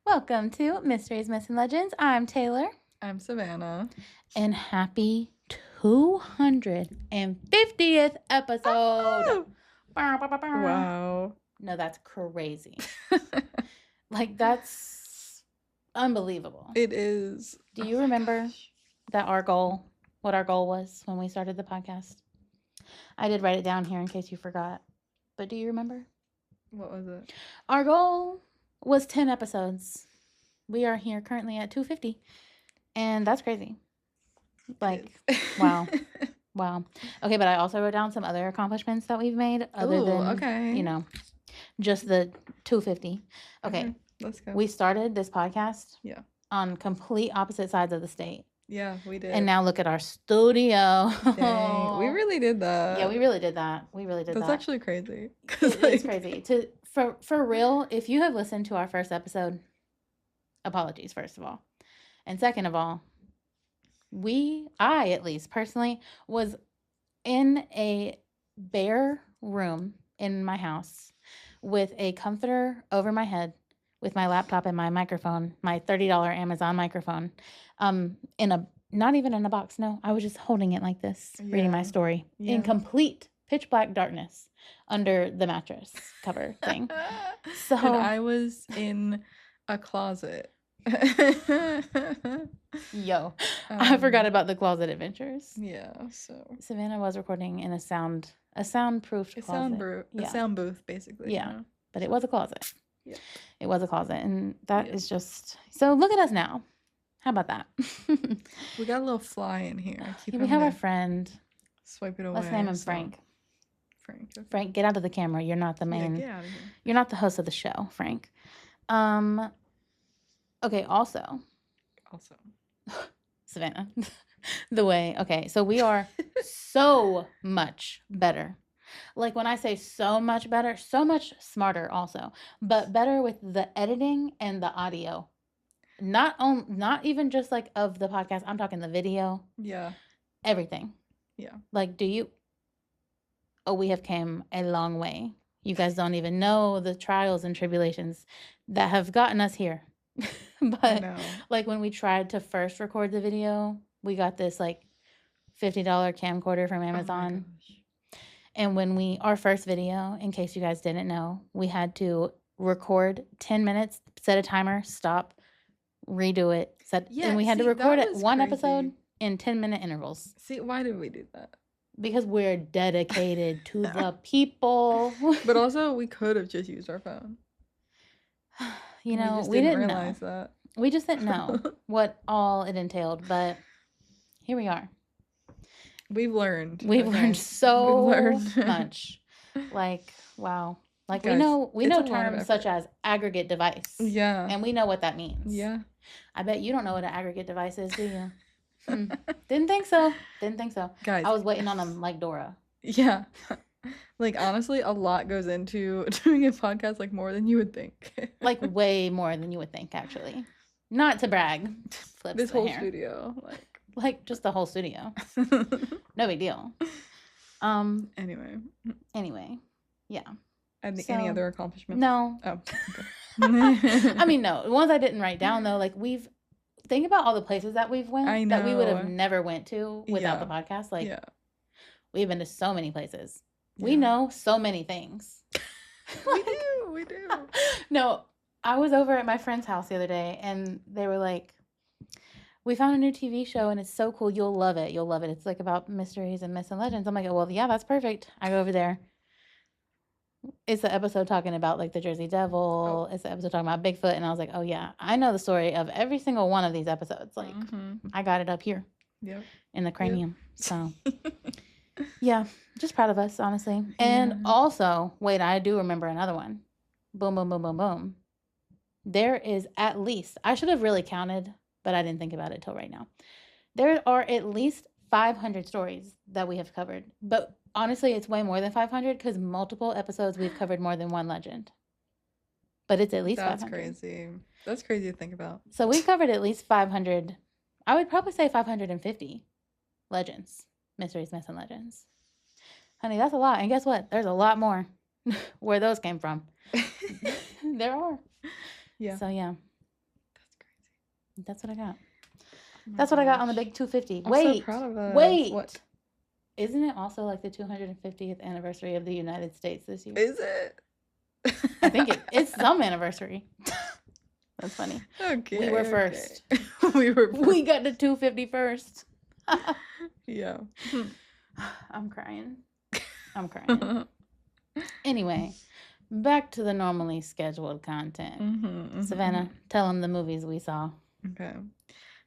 Welcome to Mysteries, Myths, and Legends. I'm Taylor. I'm Savannah. And happy 250th episode. Wow. No, that's crazy. That's unbelievable. It is. Do you remember what our goal was when we started the podcast? I did write it down here in case you forgot. But do you remember? What was it? Our goal was 10 episodes. We are here currently at 250. And that's crazy. Like, wow. Wow. Okay, but I also wrote down some other accomplishments that we've made other than, just the 250. Okay. Let's go. We started this podcast on complete opposite sides of the state. Yeah, we did. And now look at our studio. Dang, we really did that. Yeah, we really did that. That's actually crazy. It is crazy. For real, if you have listened to our first episode, apologies, first of all. And second of all, I at least personally, was in a bare room in my house with a comforter over my head with my laptop and my microphone, my $30 Amazon microphone, not even in a box. No, I was just holding it like this, reading my story in complete pitch black darkness under the mattress cover thing. So and I was in a closet. Yo, I forgot about the closet adventures. Yeah, so Savannah was recording in a soundproof closet. A sound booth, basically. Yeah, but it was a closet. Yeah, it was a closet, and that is just so. Look at us now. How about that? We got a little fly in here. We have our friend. Swipe it away. Let's name him Frank. Frank. Okay. Frank, get out of the camera. You're not the main. Yeah, get out of here. You're not the host of the show, Frank. Okay. Also. Savannah. So we are so much better. Like when I say so much better, so much smarter also, but better with the editing and the audio. Not even just like of the podcast. I'm talking the video. Yeah. Everything. Yeah. Like, we have came a long way. You guys don't even know the trials and tribulations that have gotten us here. But like when we tried to first record the video, we got this like $50 camcorder from Amazon. And when our first video, in case you guys didn't know, we had to record 10 minutes, set a timer, stop, redo it. And we had to record one episode in 10-minute intervals. See, why did we do that? Because we're dedicated to the people. But also, we could have just used our phone. We didn't realize that. We just didn't know what all it entailed, but here we are. We've learned. We've learned so much. Like, wow. Like, guys, we know terms such as aggregate device. Yeah. And we know what that means. Yeah. I bet you don't know what an aggregate device is, do you? Didn't think so. Guys. I was waiting on them like Dora. Yeah. Like, honestly, a lot goes into doing a podcast, like, more than you would think. Like, way more than you would think, actually. Not to brag. This whole studio. Like, just the whole studio. No big deal. Anyway. Yeah. Any other accomplishments? No. Oh, okay. I mean, no. The ones I didn't write down, though, like, think about all the places that we've went that we would have never went to without the podcast. Like, we've been to so many places. Yeah. We know so many things. We do. No, I was over at my friend's house the other day, and they were like, we found a new TV show, and it's so cool. You'll love it. It's like about mysteries and myths and legends. I'm like, well, yeah, that's perfect. I go over there. It's the episode talking about like the Jersey Devil. It's the episode talking about Bigfoot. And I was like, oh, yeah, I know the story of every single one of these episodes. Like, I got it up here in the cranium. Yep. So, yeah, just proud of us, honestly. And also, wait, I do remember another one. Boom, boom, boom, boom, boom. There is at least, I should have really counted, but I didn't think about it till right now. There are at least 500 stories that we have covered. But honestly, it's way more than 500 because multiple episodes we've covered more than one legend. But it's at least 500. That's crazy. That's crazy to think about. So we covered at least 500. I would probably say 550 legends, mysteries, myths, and legends. Honey, that's a lot. And guess what? There's a lot more where those came from. There are. Yeah. So, yeah. That's what I got. Oh my That's what I got on the gosh. big 250. I'm so Wait, proud of us. wait. What? Isn't it also like the 250th anniversary of the United States this year? Is it? I think it's some anniversary. That's funny. Okay. We were first. We were first. We got to 250 first. Yeah. I'm crying. I'm crying. Anyway, back to the normally scheduled content. Savannah, tell them the movies we saw. Okay.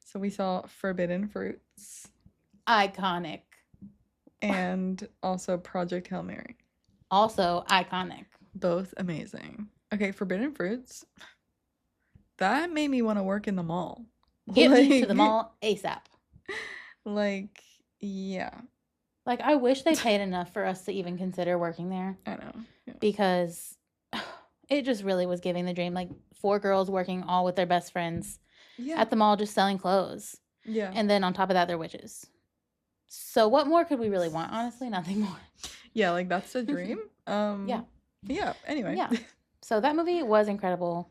So we saw Forbidden Fruits. Iconic. And also Project Hail Mary. Also iconic. Both amazing. Okay, Forbidden Fruits. That made me want to work in the mall. Get me to the mall ASAP. Like, yeah. Like, I wish they paid enough for us to even consider working there. I know. Yeah. Because it just really was giving the dream. Like, 4 girls working all with their best friends at the mall just selling clothes. Yeah. And then on top of that, they're witches. So what more could we really want? Honestly, nothing more. Yeah, like, that's the dream. Yeah. Yeah, anyway. Yeah. So that movie was incredible.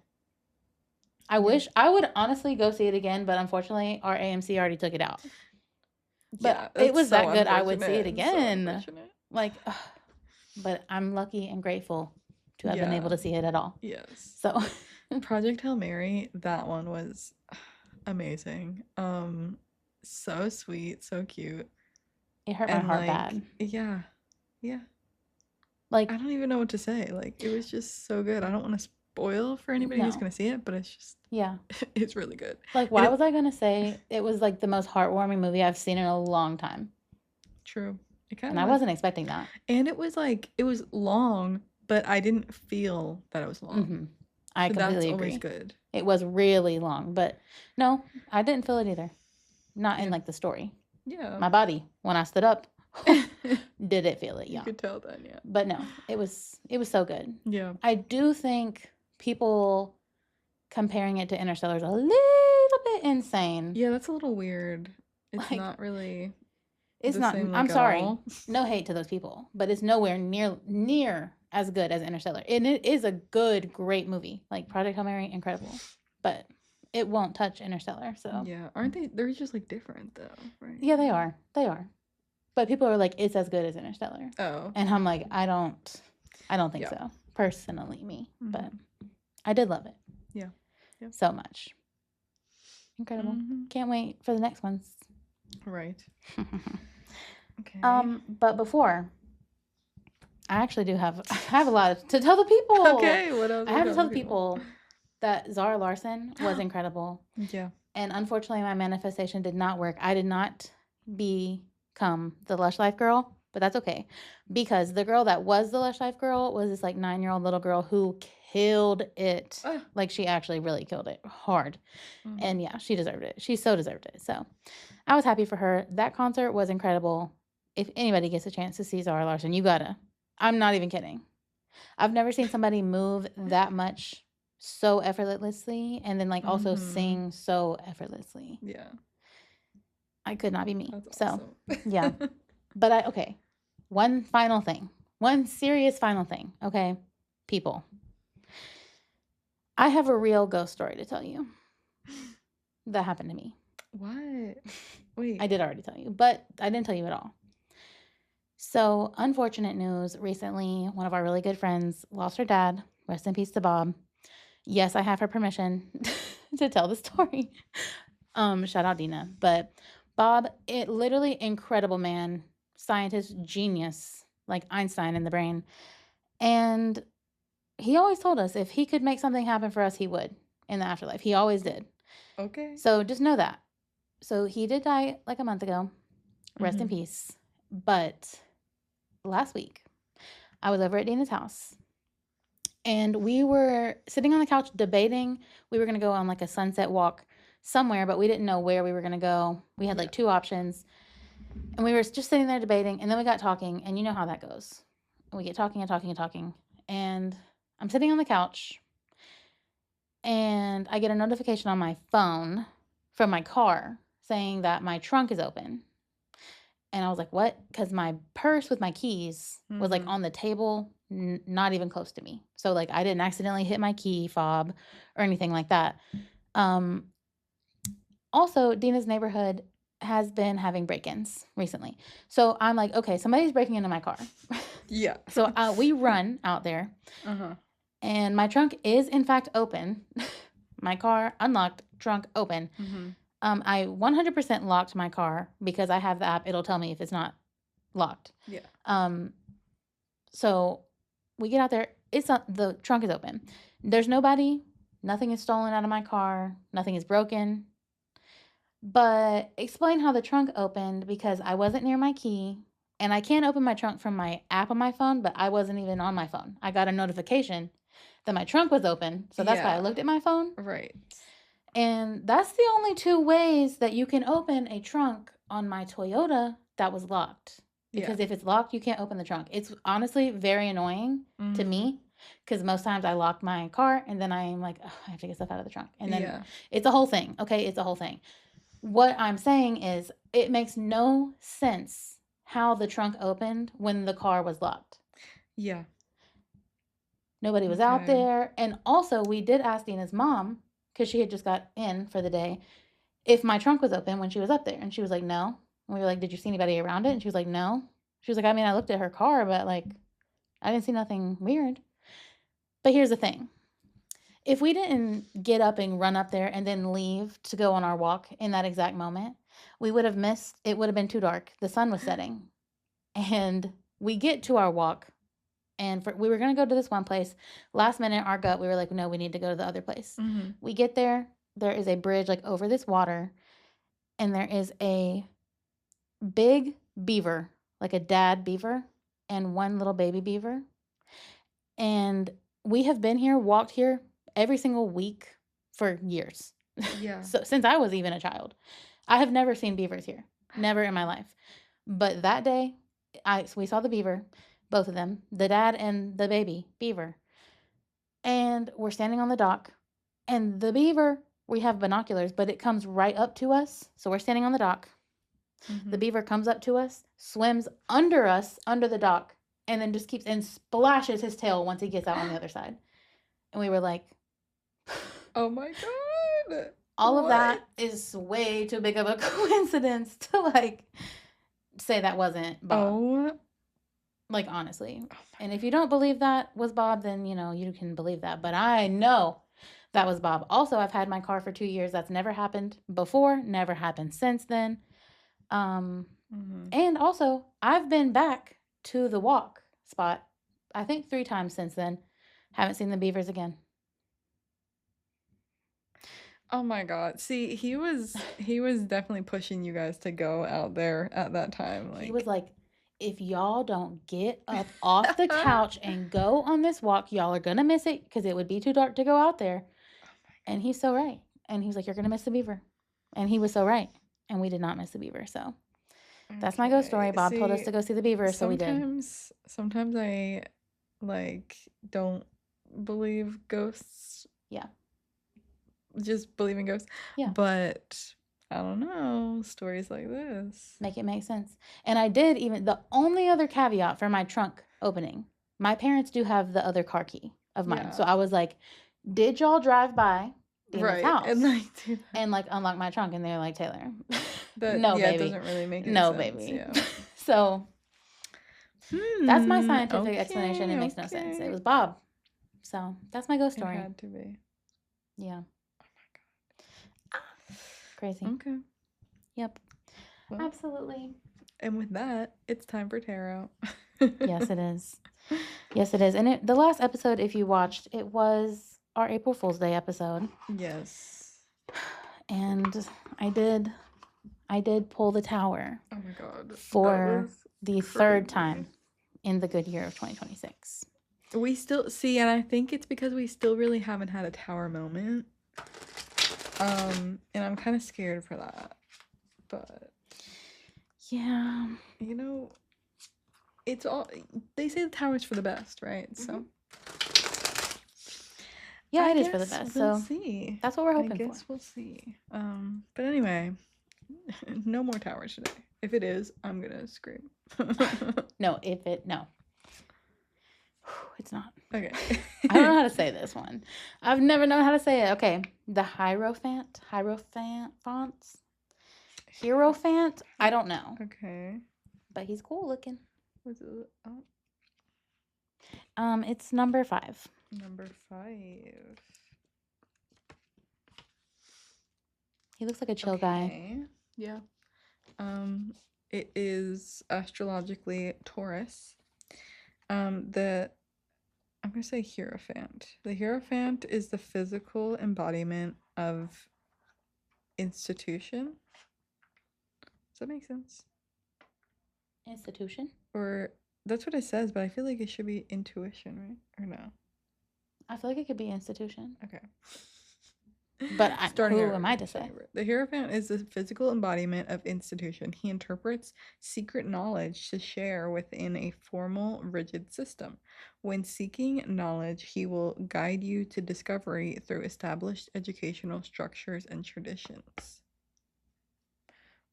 I wish I would honestly go see it again, but unfortunately, our AMC already took it out. But it was so that good, I would see it again. So like, but I'm lucky and grateful to have been able to see it at all. Yes. So Project Hail Mary, that one was amazing. So sweet, so cute. It hurt my heart bad. Yeah. Like, I don't even know what to say. Like, it was just so good. I don't want to spoil for anybody who's gonna see it, but it's just it's really good. Like, why was I gonna say it was like the most heartwarming movie I've seen in a long time? True. And I wasn't expecting that. And it was like, it was long, but I didn't feel that it was long. I completely agree. Always good. It was really long, but no, I didn't feel it either. Not in like the story. Yeah. My body, when I stood up, did it feel it? Yeah. You could tell then, yeah. But no, it was so good. Yeah. I do think people comparing it to Interstellar is a little bit insane. Yeah, that's a little weird. It's like, not really. It's not. Same, like, I'm sorry. No hate to those people, but it's nowhere near as good as Interstellar. And it is a good, great movie. Like Project Hail Mary, incredible. But it won't touch Interstellar. So yeah, aren't they? They're just like different though, right? Yeah, they are. They are. But people are like, it's as good as Interstellar. Oh. And I'm like, I don't think so. Personally, me. But I did love it. Yeah. So much. Incredible. Can't wait for the next ones. Right. Okay. But before, I actually do have a lot to tell the people. Okay, what else? I have to tell the people that Zara Larsson was incredible. Yeah. And unfortunately, my manifestation did not work. I did not become the Lush Life girl, but that's okay. Because the girl that was the Lush Life girl was this like 9-year-old little girl who killed it. Like she actually really killed it hard. And yeah, she deserved it. She so deserved it. So I was happy for her. That concert was incredible. If anybody gets a chance to see Zara Larsson, you gotta. I'm not even kidding. I've never seen somebody move that much so effortlessly and then like also sing so effortlessly. Yeah. I could not be me. That's awesome. So yeah. But okay. One final thing. One serious final thing. Okay. People. I have a real ghost story to tell you. That happened to me. What? Wait. I did already tell you, but I didn't tell you at all. So, unfortunate news. Recently, one of our really good friends lost her dad. Rest in peace to Bob. Yes, I have her permission to tell the story. Shout out Dina. But Bob, literally incredible man, scientist, genius, like Einstein in the brain. And he always told us if he could make something happen for us, he would in the afterlife. He always did. Okay. So just know that. So he did die like a month ago. Rest in peace. But last week, I was over at Dina's house. And we were sitting on the couch debating. We were going to go on like a sunset walk somewhere, but we didn't know where we were going to go. We had like 2 options. And we were just sitting there debating. And then we got talking. And you know how that goes. We get talking and talking and talking. And I'm sitting on the couch. And I get a notification on my phone from my car saying that my trunk is open. And I was like, what? Because my purse with my keys was like on the table, not even close to me. So like I didn't accidentally hit my key fob or anything like that. Also, Dina's neighborhood has been having break-ins recently. So I'm like, okay, somebody's breaking into my car. Yeah. So we run out there, Uh-huh. and my trunk is in fact open. My car unlocked, trunk open. Mm-hmm. I 100% locked my car because I have the app. It'll tell me if it's not locked. Yeah. So we get out there. It's not, the trunk is open. There's nobody. Nothing is stolen out of my car. Nothing is broken. But explain how the trunk opened because I wasn't near my key. And I can open my trunk from my app on my phone, but I wasn't even on my phone. I got a notification that my trunk was open. So that's why I Yeah. looked at my phone. Right. And that's the only two ways that you can open a trunk on my Toyota that was locked. Because Yeah. if it's locked, you can't open the trunk. It's honestly very annoying to Mm-hmm. me because most times I lock my car and then I'm like, oh, I have to get stuff out of the trunk. And then Yeah. it's a whole thing. Okay. It's a whole thing. What I'm saying is, it makes no sense how the trunk opened when the car was locked. Yeah. Nobody was out Okay. there. And also, we did ask Dina's mom, because she had just got in for the day, if my trunk was open when she was up there. And she was like, no. And we were like, did you see anybody around it? And she was like, no. She was like, I mean, I looked at her car, but like, I didn't see nothing weird. But here's the thing. If we didn't get up and run up there and then leave to go on our walk in that exact moment, we would have missed, it would have been too dark. The sun was setting. And we get to our walk, and we were going to go to this one place. Last minute, our gut, we were like, no, we need to go to the other place. Mm-hmm. We get there. There is a bridge like over this water, and there is a big beaver, like a dad beaver, and one little baby beaver. And we have been here, walked here every single week for years. Yeah. So since I was even a child, I have never seen beavers here, never in my life. But that day, we saw the beaver, both of them, the dad and the baby beaver, and we're standing on the dock. And the beaver, we have binoculars, but it comes right up to us. So we're standing on the dock. Mm-hmm. The beaver comes up to us, swims under us, under the dock, and then just keeps and splashes his tail once he gets out on the other side. And we were like, Oh my god. all of What? that is way too big of a coincidence to like say that wasn't Bob. Oh. Like, honestly. Oh And if you don't believe that was Bob, then, you can believe that. But I know that was Bob. Also, I've had my car for 2 years. That's never happened before, never happened since then. Mm-hmm. And also, I've been back to the walk spot, I think 3 times since then. Haven't seen the beavers again. Oh my god. See, he was definitely pushing you guys to go out there at that time. He Like was like, if y'all don't get up off the couch and go on this walk, y'all are going to miss it because it would be too dark to go out there. And he's so right. And he was like, you're going to miss the beaver. And he was so right. And we did not miss the beaver. So that's my ghost story. Bob told us to go see the beaver, so we did. Sometimes I like don't believe ghosts. Yeah. Just believe in ghosts. Yeah. But I don't know, stories like this make it make sense. And I did even, the only other caveat for my trunk opening, my parents do have the other car key of mine. Yeah. So I was like, did y'all drive by Dina's right house and like unlock my trunk? And they're like, Taylor, that no, yeah, baby. It doesn't really make any no, sense. baby. Yeah. So that's my scientific okay, explanation. It makes no sense. It was Bob. So that's my ghost story. It had to be. Yeah. Oh my god. Crazy. Okay. Yep. Well, absolutely. And with that, it's time for tarot. Yes, it is. Yes, it is. And the last episode, if you watched, it was our April Fool's Day episode. Yes. And I did pull the tower. Oh my god. For the third time in the good year of 2026. We still see, and I think it's because we still really haven't had a tower moment. And I'm kind of scared for that. But yeah, it's all, they say the tower's for the best, right? So yeah, it is for the best. We'll so see. That's what we're hoping for. I guess we'll see. But anyway, no more towers today. If it is, I'm gonna scream. no. It's not. Okay. I don't know how to say this one. I've never known how to say it. Okay. The Hierophant fonts. Hierophant? I don't know. Okay. But he's cool looking. What's it? Oh, It's number 5. number 5. He looks like a chill guy. Yeah. It is astrologically Taurus. I'm gonna say Hierophant. The Hierophant is the physical embodiment of institution. Does that make sense? Institution? Or that's what it says, but I feel like it should be intuition, right? Or no? I feel like it could be institution. Okay. But who am I to say? The Hierophant is the physical embodiment of institution. He interprets secret knowledge to share within a formal, rigid system. When seeking knowledge, he will guide you to discovery through established educational structures and traditions.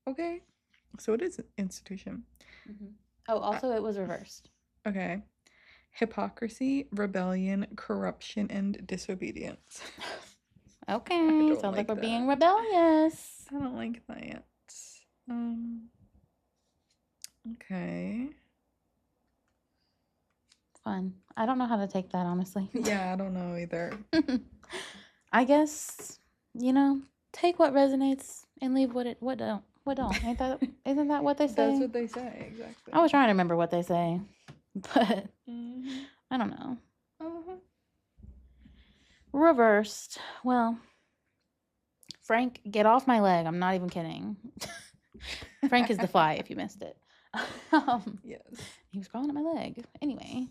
Okay, so it is an institution. Mm-hmm. Oh, also it was reversed. Okay. Hypocrisy, rebellion, corruption, and disobedience. Okay, sounds like we're being rebellious. I don't like that. Okay. Fun. I don't know how to take that, honestly. Yeah, I don't know either. I guess, take what resonates and leave what don't. What don't? Isn't that what they say? That's what they say, exactly. I was trying to remember what they say, but I don't know. Reversed. Well, Frank, get off my leg. I'm not even kidding. Frank is the fly, if you missed it. Yes. He was crawling at my leg. Anyway,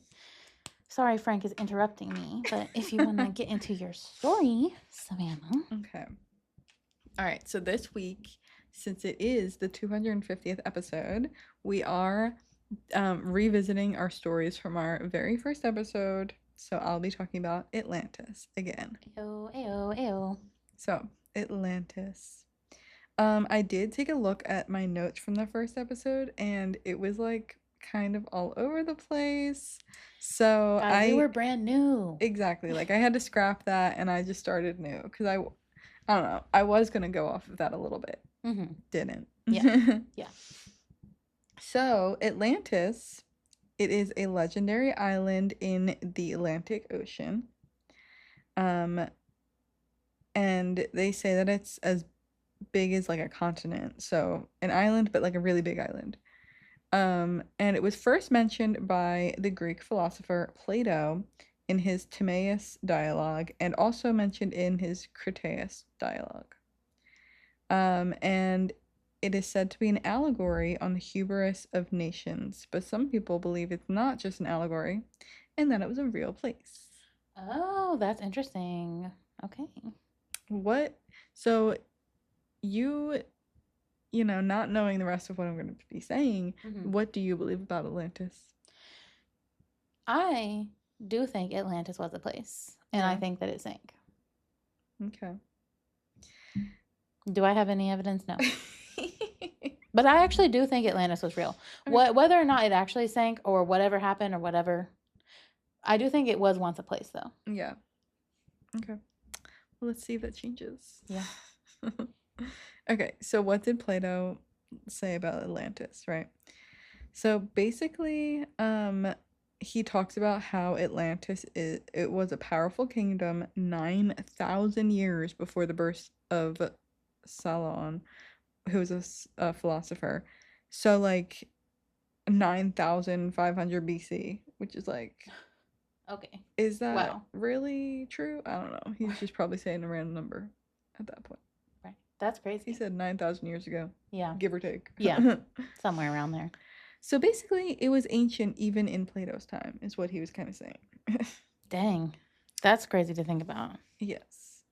sorry Frank is interrupting me, but if you want to get into your story, Savannah. Okay. All right, so this week, since it is the 250th episode, we are revisiting our stories from our very first episode. So I'll be talking about Atlantis again. Ayo. So, Atlantis. I did take a look at my notes from the first episode, and it was like kind of all over the place. So Guys, we were brand new. Exactly. Like I had to scrap that, and I just started new because I don't know. I was gonna go off of that a little bit. Mm-hmm. Didn't. Yeah. Yeah. So Atlantis, it is a legendary island in the Atlantic Ocean. And they say that it's as big as like a continent, so an island, but like a really big island. And it was first mentioned by the Greek philosopher Plato in his Timaeus dialogue, and also mentioned in his Critias dialogue. And it is said to be an allegory on the hubris of nations, but some people believe it's not just an allegory, and that it was a real place. Oh, that's interesting. Okay. So not knowing the rest of what I'm going to be saying, what do you believe about Atlantis? I do think Atlantis was a place, and I think that it sank. Okay. Do I have any evidence? No. But I actually do think Atlantis was real. Okay. Whether or not it actually sank or whatever happened or whatever, I do think it was once a place, though. Yeah. Okay. Well, let's see if that changes. Yeah. Okay, so what did Plato say about Atlantis, right? So basically, he talks about how Atlantis it was a powerful kingdom 9,000 years before the birth of Solon, who was a philosopher. So like 9,500 BC, which is like, okay, is that really true? I don't know. He's just probably saying a random number at that point. Right. That's crazy. He said 9,000 years ago. Yeah. Give or take. Yeah. Somewhere around there. So basically, it was ancient even in Plato's time, is what he was kind of saying. Dang. That's crazy to think about. Yes.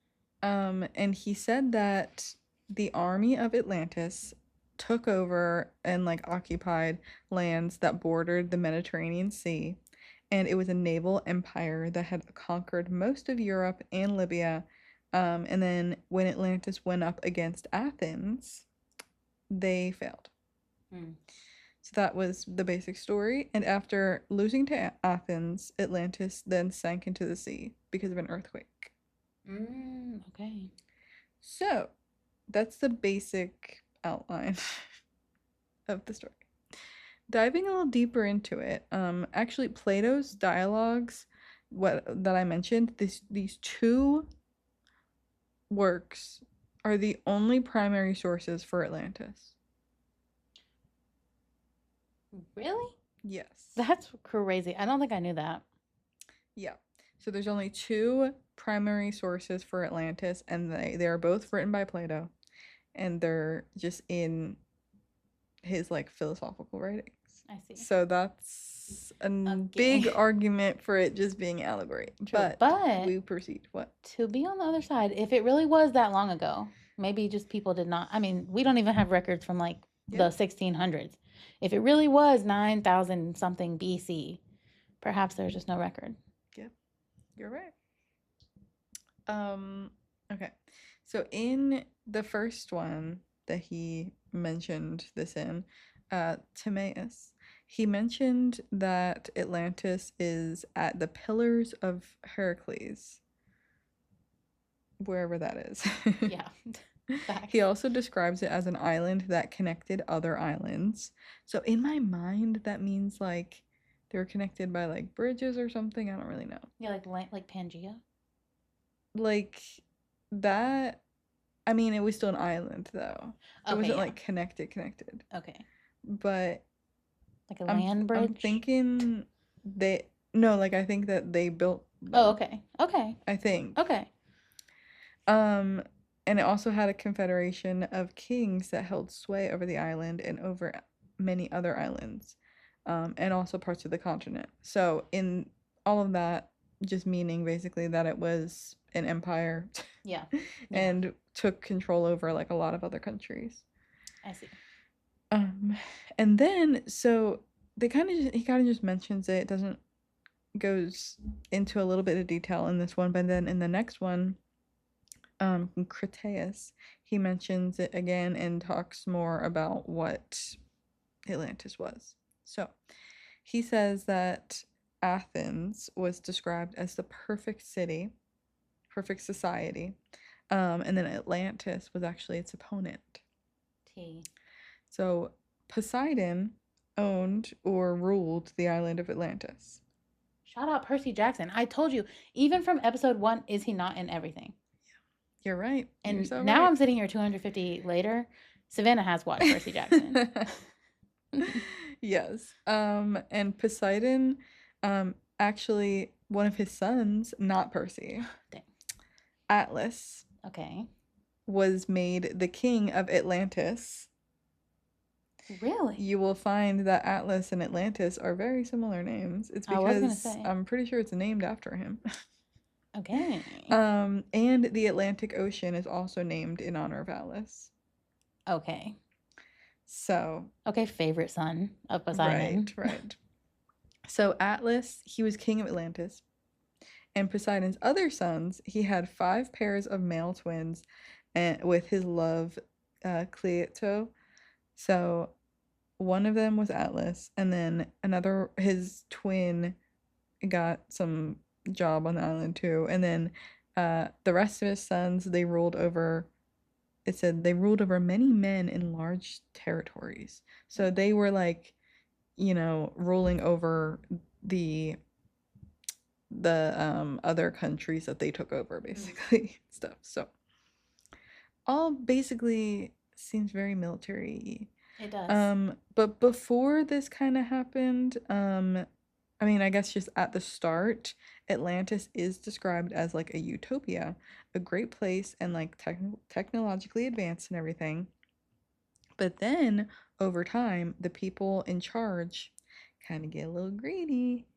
And he said that the army of Atlantis took over and like occupied lands that bordered the Mediterranean Sea. And it was a naval empire that had conquered most of Europe and Libya. And then when Atlantis went up against Athens, they failed. So that was the basic story. And after losing to Athens, Atlantis then sank into the sea because of an earthquake. Okay. So that's the basic outline of the story. Diving a little deeper into it, actually Plato's dialogues, what that I mentioned, these two works are the only primary sources for Atlantis. Really? Yes. That's crazy. I don't think I knew that. Yeah. So there's only two primary sources for Atlantis, and they are both written by Plato, and they're just in his like philosophical writings. I see. So that's a big Okay. argument for it just being allegory. True. But But we proceed. What? to be on the other side, if it really was that long ago, maybe just people did not. I mean, we don't even have records from like Yeah. the 1600s. If it really was 9,000 something BC, perhaps there's just no record. Yep. You're right. Okay. So in the first one that he mentioned this in, Timaeus, he mentioned that Atlantis is at the Pillars of Heracles, wherever that is. Yeah. He Facts. also describes it as an island that connected other islands. So in my mind, that means like they were connected by like bridges or something. I don't really know. Yeah, like Pangea. Like that, I mean, it was still an island though. It Okay, wasn't yeah. like connected. Okay. But Like a I'm land I'm bridge. thinking they no, like I think that they built Oh, them. okay. Okay. I think. Okay. Um and it also had a confederation of kings that held sway over the island and over many other islands. And also parts of the continent. So in all of that just meaning basically that it was an empire Yeah. Yeah. and took control over like a lot of other countries. I see. Um, and then so they kind of he kind of just mentions it. It doesn't goes into a little bit of detail in this one, but then in the next one, Critias, he mentions it again and talks more about what Atlantis was. So he says that Athens was described as the perfect city, perfect society, and then Atlantis was actually its opponent. T. So Poseidon owned or ruled the island of Atlantis. Shout out Percy Jackson. I told you, even from episode 1, is he not in everything? You're right. You're And so now right. I'm sitting here 250 later. Savannah has watched Percy Jackson. Yes. And Poseidon, actually one of his sons, not Percy, Dang. Atlas, Okay. was made the king of Atlantis. Really? You will find that Atlas and Atlantis are very similar names. It's I was gonna because say. I'm pretty sure it's named after him. Okay. And the Atlantic Ocean is also named in honor of Atlas. Okay. So, Okay, favorite son of right, Poseidon. right. So Atlas, he was king of Atlantis. And Poseidon's other sons, he had 5 pairs of male twins and with his love Cleito. So one of them was Atlas, and then another his twin got some job on the island too. And then the rest of his sons, they ruled over it said they ruled over many men in large territories. So they were like, ruling over the other countries that they took over basically stuff. So all basically seems very military. It does. But before this kind of happened, I mean, I guess just at the start, Atlantis is described as like a utopia, a great place and like technologically advanced and everything. But then over time, the people in charge kind of get a little greedy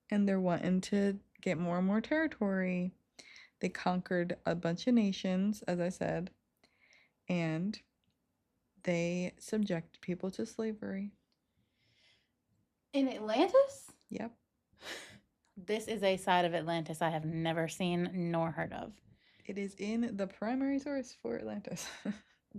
and they're wanting to get more and more territory. They conquered a bunch of nations, as I said, and they subjected people to slavery. In Atlantis? Yep. This is a side of Atlantis I have never seen nor heard of. It is in the primary source for Atlantis.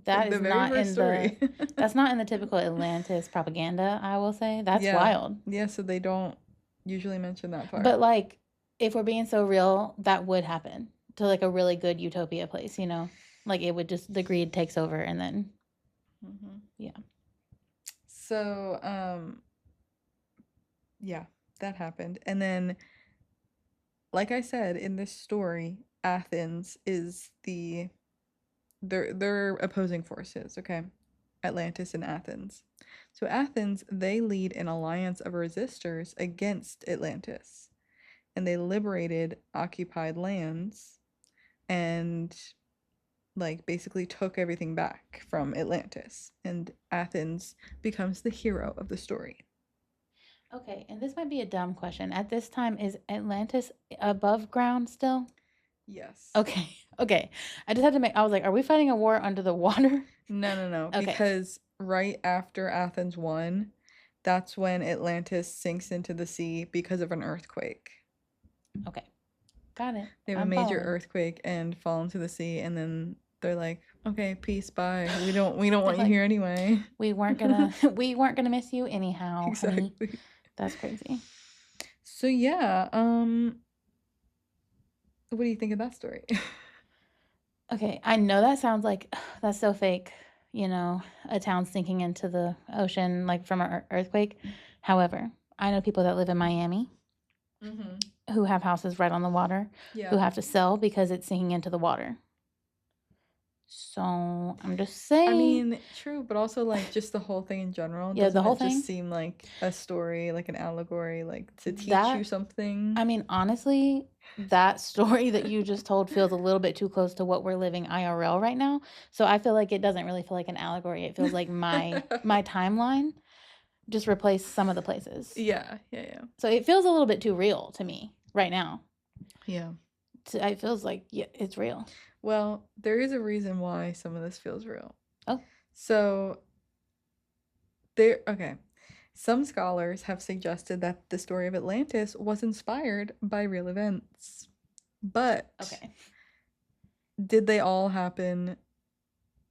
That Like the is very not first in the story. that's not in the typical Atlantis propaganda, I will say. That's Yeah. wild. Yeah, so they don't usually mention that But part. like if we're being so real, that would happen to like a really good utopia place, you know? Like it would just the greed takes over and then Hmm. yeah. So, yeah, that happened. And then, like I said in this story, Athens is they're opposing forces, okay? Atlantis and Athens. So Athens, they lead an alliance of resistors against Atlantis, and they liberated occupied lands and like basically took everything back from Atlantis, and Athens becomes the hero of the story. Okay, and this might be a dumb question. At this time, is Atlantis above ground still? Yes. Okay, okay. I just had to make, I was like, are we fighting a war under the water? No, no, no, Okay, because right after Athens won, that's when Atlantis sinks into the sea because of an earthquake. okay. Got it. They have a I'm major following. earthquake and fall into the sea, and then they're like, "Okay, peace, bye. We don't They're want you like, here anyway." we weren't gonna miss you anyhow, honey. Exactly. That's crazy. So yeah, what do you think of that story? Okay, I know that sounds like that's so fake, you know, a town sinking into the ocean like from an earthquake. However, I know people that live in Miami Mm-hmm. who have houses right on the water who Yeah. have to sell because it's sinking into the water. So I'm just I saying, mean, true, but also like just the whole thing in general, yeah, the doesn't whole it just thing seem like a story, like an allegory, like to teach you that something? I mean, honestly, that story that you just told feels a little bit too close to what we're living IRL right now. So I feel like it doesn't really feel like an allegory. It feels like my timeline just replaced some of the places. Yeah, yeah, yeah. So it feels a little bit too real to me right now. Yeah. It feels like yeah, it's real. Well, there is a reason why some of this feels real. Oh, So, there, okay. Some scholars have suggested that the story of Atlantis was inspired by real events. But okay. did they all happen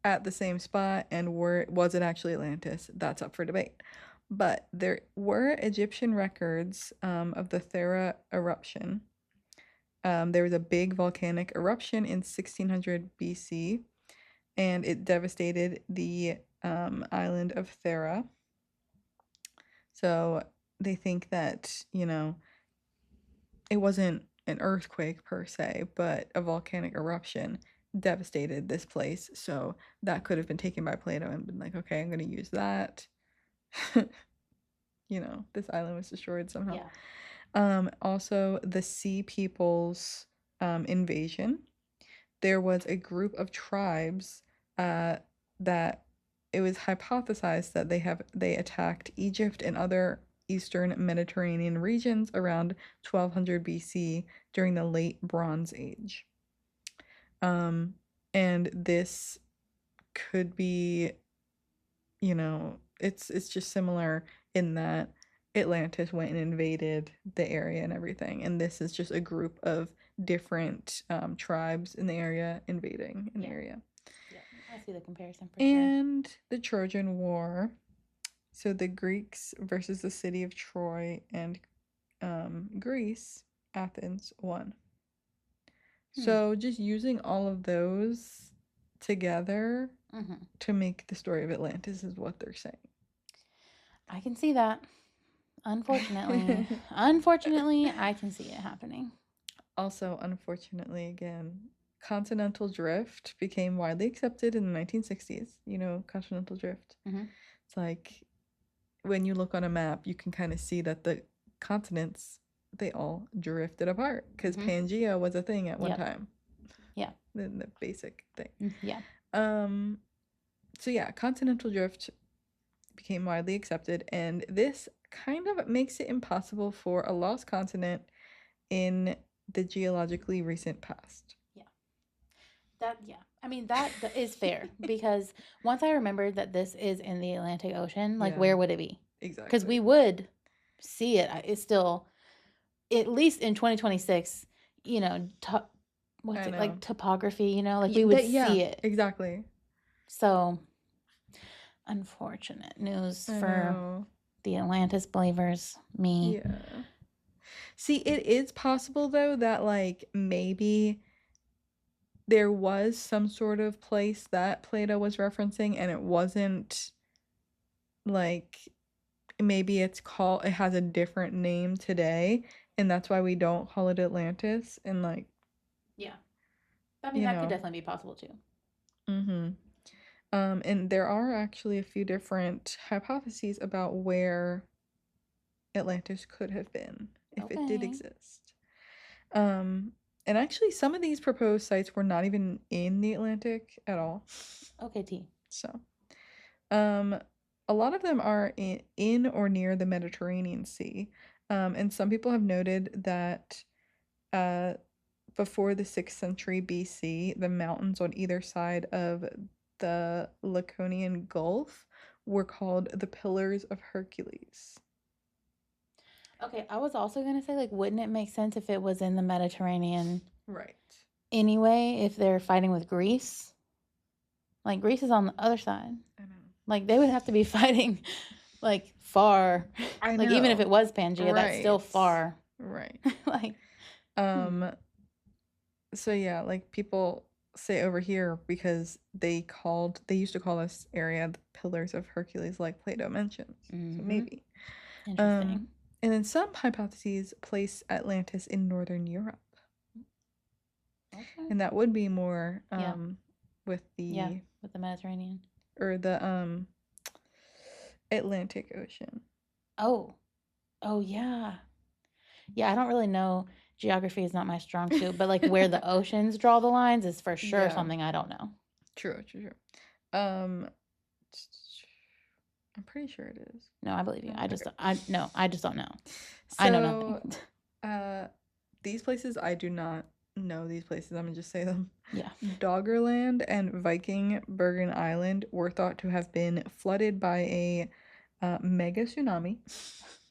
at the same spot, and was it actually Atlantis? That's up for debate. But there were Egyptian records of the Thera eruption. There was a big volcanic eruption in 1600 BC, and it devastated the island of Thera. So they think that, it wasn't an earthquake per se, but a volcanic eruption devastated this place. So that could have been taken by Plato and been like, okay, I'm going to use that. This island was destroyed somehow. Yeah. Also, the Sea People's invasion. There was a group of tribes that it was hypothesized that they attacked Egypt and other eastern Mediterranean regions around 1200 BC during the late Bronze Age. And this could be, it's just similar in that Atlantis went and invaded the area and everything, and this is just a group of different tribes in the area invading an Yeah. area. Yeah. I see the comparison for sure. And the Trojan War. So the Greeks versus the city of Troy and Greece, Athens won. Hmm. So just using all of those together Mm-hmm. to make the story of Atlantis is what they're saying. I can see that. Unfortunately, I can see it happening. Also, unfortunately, again, continental drift became widely accepted in the 1960s. You know, continental drift. Mm-hmm. It's like when you look on a map, you can kind of see that the continents, they all drifted apart because Mm-hmm. Pangea was a thing at one Yep. time. Yeah. The basic thing. Yeah. Um, so yeah, continental drift became widely accepted, and this kind of makes it impossible for a lost continent in the geologically recent past. Yeah. Yeah. I mean that is fair because once I remembered that this is in the Atlantic Ocean, like Yeah, where would it be? Because we exactly. would see it. It's still at least in 2026. You know, what's I it know. like topography? You know, like we would Yeah, see it. exactly. So, unfortunate news I for know. the Atlantis believers, me. Yeah. See, it is possible though that like maybe there was some sort of place that Plato was referencing and it wasn't like maybe it has a different name today and that's why we don't call it Atlantis and like, Yeah. I mean, you that could know. definitely be possible too. Mhm. And there are actually a few different hypotheses about where Atlantis could have been if it did Okay. exist. Um, and actually, some of these proposed sites were not even in the Atlantic at all. Okay, T. So, um, a lot of them are in or near the Mediterranean Sea. And some people have noted that uh, before the 6th century BC, the mountains on either side of the Laconian Gulf were called the Pillars of Hercules. Okay, I was also gonna say, like, wouldn't it make sense if it was in the Mediterranean Right. anyway, if they're fighting with Greece? Like, Greece is on the other side. I know. Like, they would have to be fighting, like, far. I Like, even if know. it was Pangea, that's Right. still far. Right. Like, hmm. Um, so yeah, like people say over here because they used to call this area the Pillars of Hercules like Plato mentions. So Mm-hmm. maybe. Interesting. Um, and then some hypotheses place Atlantis in northern Europe. Okay. And that would be more Yeah. with Yeah. the With the Mediterranean. or the Atlantic Ocean. Oh. Oh, yeah. Yeah, I don't really know. Geography is not my strong suit, but like where the oceans draw the lines is for sure Yeah, something I don't know. true. Um, I'm pretty sure it is. No, I believe you. Okay. I just don't know. I know nothing. So, these places I do not know these places. I'm gonna just say them. Yeah. Doggerland and Viking Bergen Island were thought to have been flooded by a mega tsunami.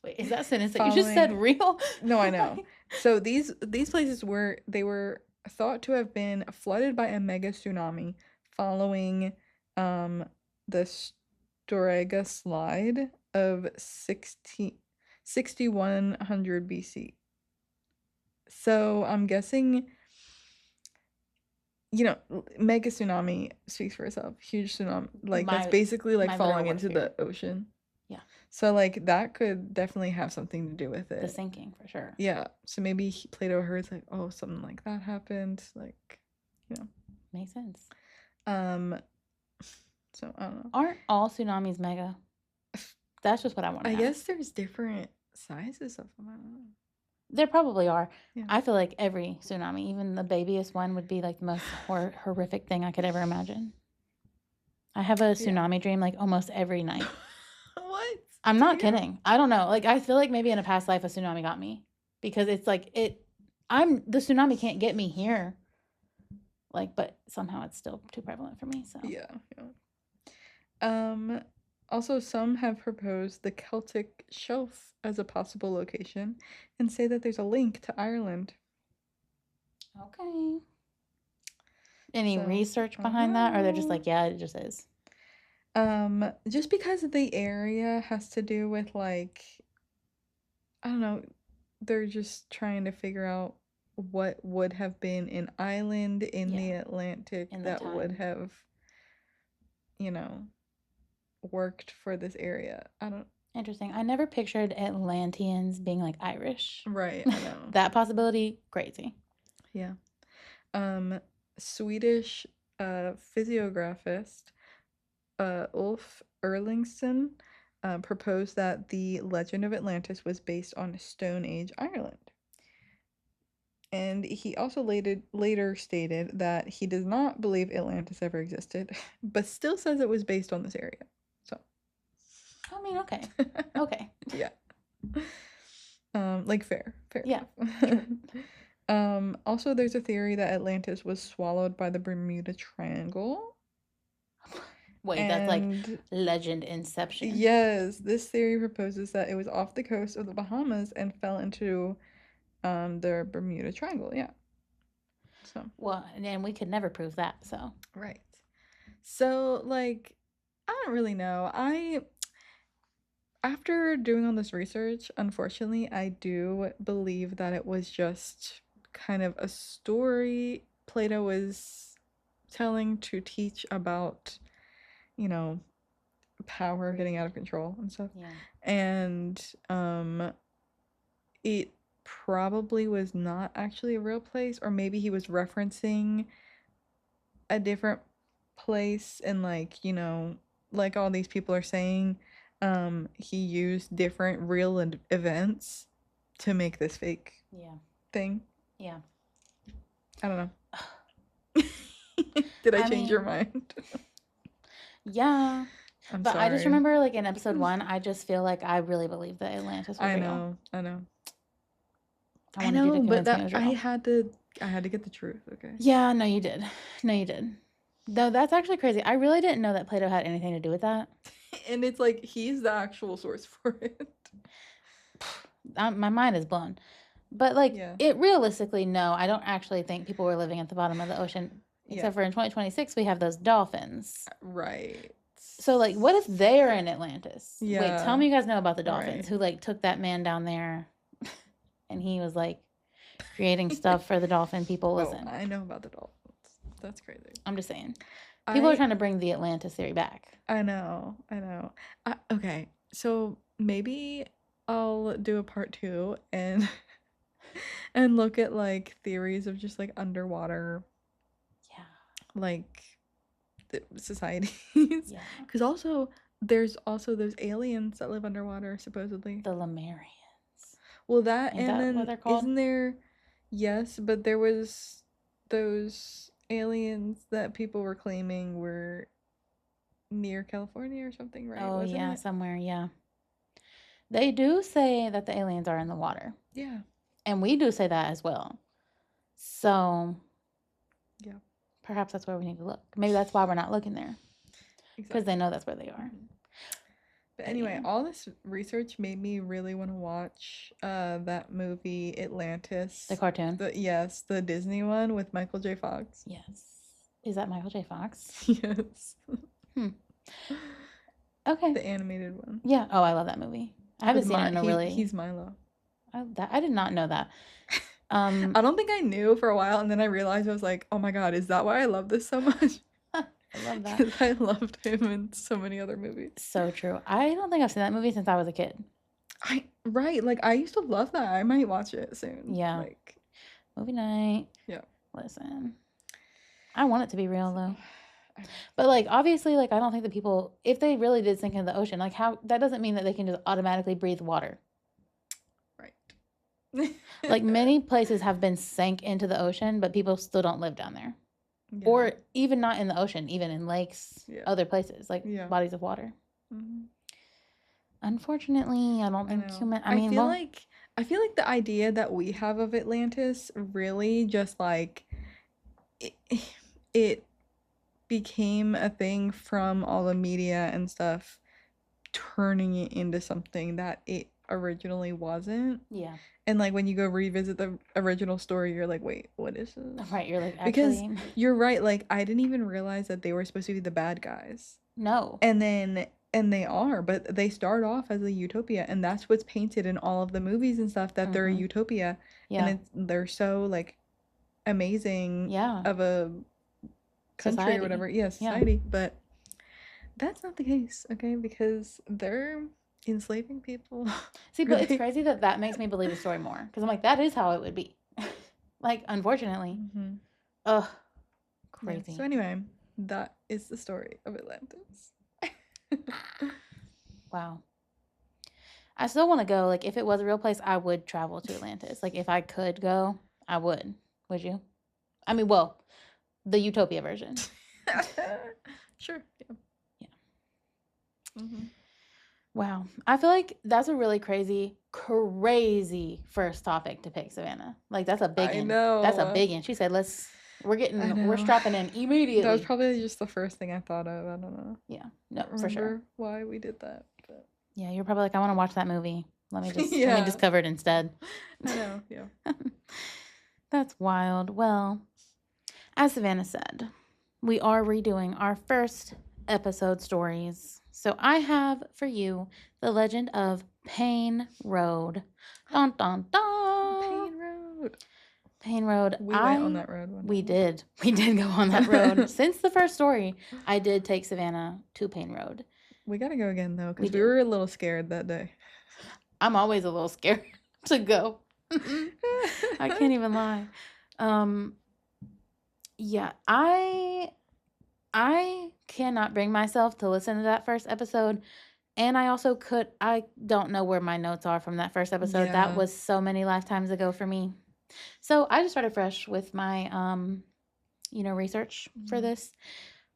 Wait, is that sentence that you just said Following, real? no, I know. So these places were thought to have been flooded by a mega tsunami following the Storegga slide of 6100 BC. So I'm guessing, mega tsunami speaks for itself. Huge tsunami. Like that's my basically like my literal falling worst into fear. the ocean. Yeah. So like that could definitely have something to do with The it. sinking for sure. Yeah. So maybe Plato heard like, oh, something like that happened. Like, you know. Makes sense. Um. So I don't know. Aren't all tsunamis mega? That's just what I want to I know. guess there's different sizes of them. I don't know. There probably are. Yeah. I feel like every tsunami, even the babyest one, would be like the most horrific thing I could ever imagine. I have a tsunami dream like almost every night. What? I'm Do not you? kidding. I don't know. Like I feel like maybe in a past life a tsunami got me because it's like the tsunami can't get me here. Like but somehow it's still too prevalent for me, so. Yeah. Um Also some have proposed the Celtic Shelf as a possible location and say that there's a link to Ireland. Okay. Any So, research I don't behind that or they're just know. like, yeah, it just is. Just because the area has to do with like I don't know, they're just trying to figure out what would have been an island in Yeah. the Atlantic In that that would time. have, you know, worked for this area. I don't. Interesting. I never pictured Atlanteans being like Irish. Right, I know. That possibility, crazy. Yeah. Swedish physiographist Ulf Erlingsson proposed that the legend of Atlantis was based on Stone Age Ireland. And he also later stated that he does not believe Atlantis ever existed, but still says it was based on this area. So, I mean, okay. Okay. yeah. Like fair Yeah. enough. Also there's a theory that Atlantis was swallowed by the Bermuda Triangle. Wait, that's like legend inception. Yes, this theory proposes that it was off the coast of the Bahamas and fell into the Bermuda Triangle. Yeah. So. Well, and we could never prove that, so. Right. So, like, I don't really know. After doing all this research, unfortunately, I do believe that it was just kind of a story Plato was telling to teach about, you know, power Greed. getting out of control and stuff. Yeah. And it probably was not actually a real place, or maybe he was referencing a different place, and like, like all these people are saying, he used different real events to make this fake Yeah. thing. Yeah. I don't know. Did I I change your mean, mind? yeah. I'm But I just sorry. remember, like, in episode 1, I just feel like I really believe that Atlantis was I real. know, I know. I I wanted you to know, but convince me it that was I real. had to get the truth, okay? Yeah, no, you did. No, you did. Though that's actually crazy. I really didn't know that Plato had anything to do with that. And it's like he's the actual source for it. My mind is blown. But, like, Yeah. it realistically, no, I don't actually think people were living at the bottom of the ocean. Yeah. Except for in 2026, we have those dolphins. Right. So, like, what if they're in Atlantis? Wait, Yeah. tell me you guys know about the dolphins Right. who, like, took that man down there and he was, like, creating stuff for the dolphin people. Oh, Listen, I know about the dolphins. That's crazy. I'm just saying. People are I trying to bring the Atlantis theory back. I know. Okay, so maybe I'll do a part 2 and and look at like theories of just like underwater, Yeah. like societies. Yeah. Because also there's also those aliens that live underwater supposedly. The Lemurians. Well, that, Ain't and that what then they're called? isn't there? Yes, but there was those aliens that people were claiming were near California or something, right? Oh, Wasn't yeah, it? somewhere, yeah. They do say that the aliens are in the water. Yeah. And we do say that as well. So, Yeah. perhaps that's where we need to look. Maybe that's why we're not looking there. Because Exactly. they know that's where they are. But anyway, all this research made me really want to watch that movie Atlantis. The cartoon? Yes, the Disney one with Michael J. Fox. Yes. Is that Michael J. Fox? Yes. Okay. The animated one. Yeah. Oh, I love that movie. I haven't seen it in a really... He's Milo. I did not know that. I don't think I knew for a while, and then I realized, I was like, oh my god, is that why I love this so much? I love that. Because I loved him in so many other movies. So true. I don't think I've seen that movie since I was a kid. Right, like I used to love that. I might watch it soon. Yeah. Like, movie night. Yeah. Listen, I want it to be real though. But like, obviously, like I don't think the people, if they really did sink into the ocean, like how that doesn't mean that they can just automatically breathe water. Right. Like many places have been sank into the ocean, but people still don't live down there. Yeah. Or even not in the ocean, even in lakes, Yeah. other places, like bodies of water. Mm-hmm. Unfortunately, I don't think human. I feel like the idea that we have of Atlantis really just like it became a thing from all the media and stuff, turning it into something that it originally wasn't. Yeah. And like when you go revisit the original story, you're like, wait, what is this? Right, you're like, actually... Because you're right, like I didn't even realize that they were supposed to be the bad guys. No. And they are, but they start off as a utopia, and that's what's painted in all of the movies and stuff, that they're a utopia. Yeah. And they're so like amazing of a country society. or whatever. Yeah, society. But that's not the case, okay? Because they're enslaving people. See, but it's crazy that makes me believe the story more. Because I'm like, that is how it would be. Like, unfortunately. Mm-hmm. Ugh. Crazy. Yeah. So anyway, that is the story of Atlantis. Wow. I still want to go. Like, if it was a real place, I would travel to Atlantis. Like, if I could go, I would. Would you? I mean, well, the Utopia version. Sure. Yeah. Mm-hmm. Wow. I feel like that's a really crazy first topic to pick, Savannah. Like, that's a big one. I know. That's a big one. She said, we're strapping in immediately. That was probably just the first thing I thought of. I don't know. Yeah. No, for sure. Why we did that. But... Yeah, you're probably like, I want to watch that movie. Let me just cover it instead. I know, yeah. That's wild. Well, as Savannah said, we are redoing our first episode stories. So I have for you the legend of Payne Road. Dun dun dun. Payne Road. Payne Road. We went on that road one We time. did. We did go on that road. Since the first story, I did take Savannah to Payne Road. We gotta go again though, We because we do. were a little scared that day. I'm always a little scared to go. I can't even lie. Yeah, I cannot bring myself to listen to that first episode. And I don't know where my notes are from that first episode. That Yeah. was so many lifetimes ago for me. So I just started fresh with my, research for this.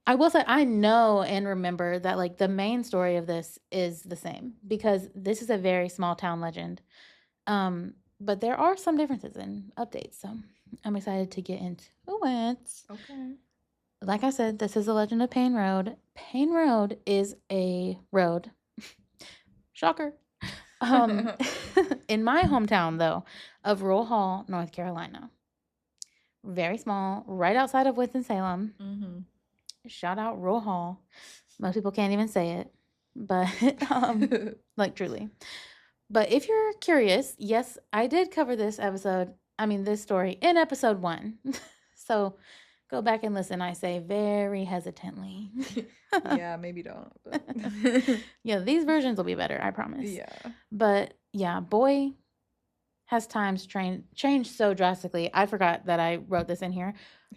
I will say I know and remember that like the main story of this is the same because this is a very small town legend. But there are some differences in updates. So I'm excited to get into it. Okay. Like I said, this is the legend of Payne Road. Payne Road is a road. Shocker. In my hometown, though, of Rural Hall, North Carolina. Very small, right outside of Winston-Salem. Mm-hmm. Shout out Rural Hall. Most people can't even say it, but like truly. But if you're curious, yes, I did cover this story in episode 1. So go back and listen, I say very hesitantly. Yeah, maybe don't. But Yeah, these versions will be better, I promise. yeah. But yeah, boy, has times changed so drastically. I forgot that I wrote this in here.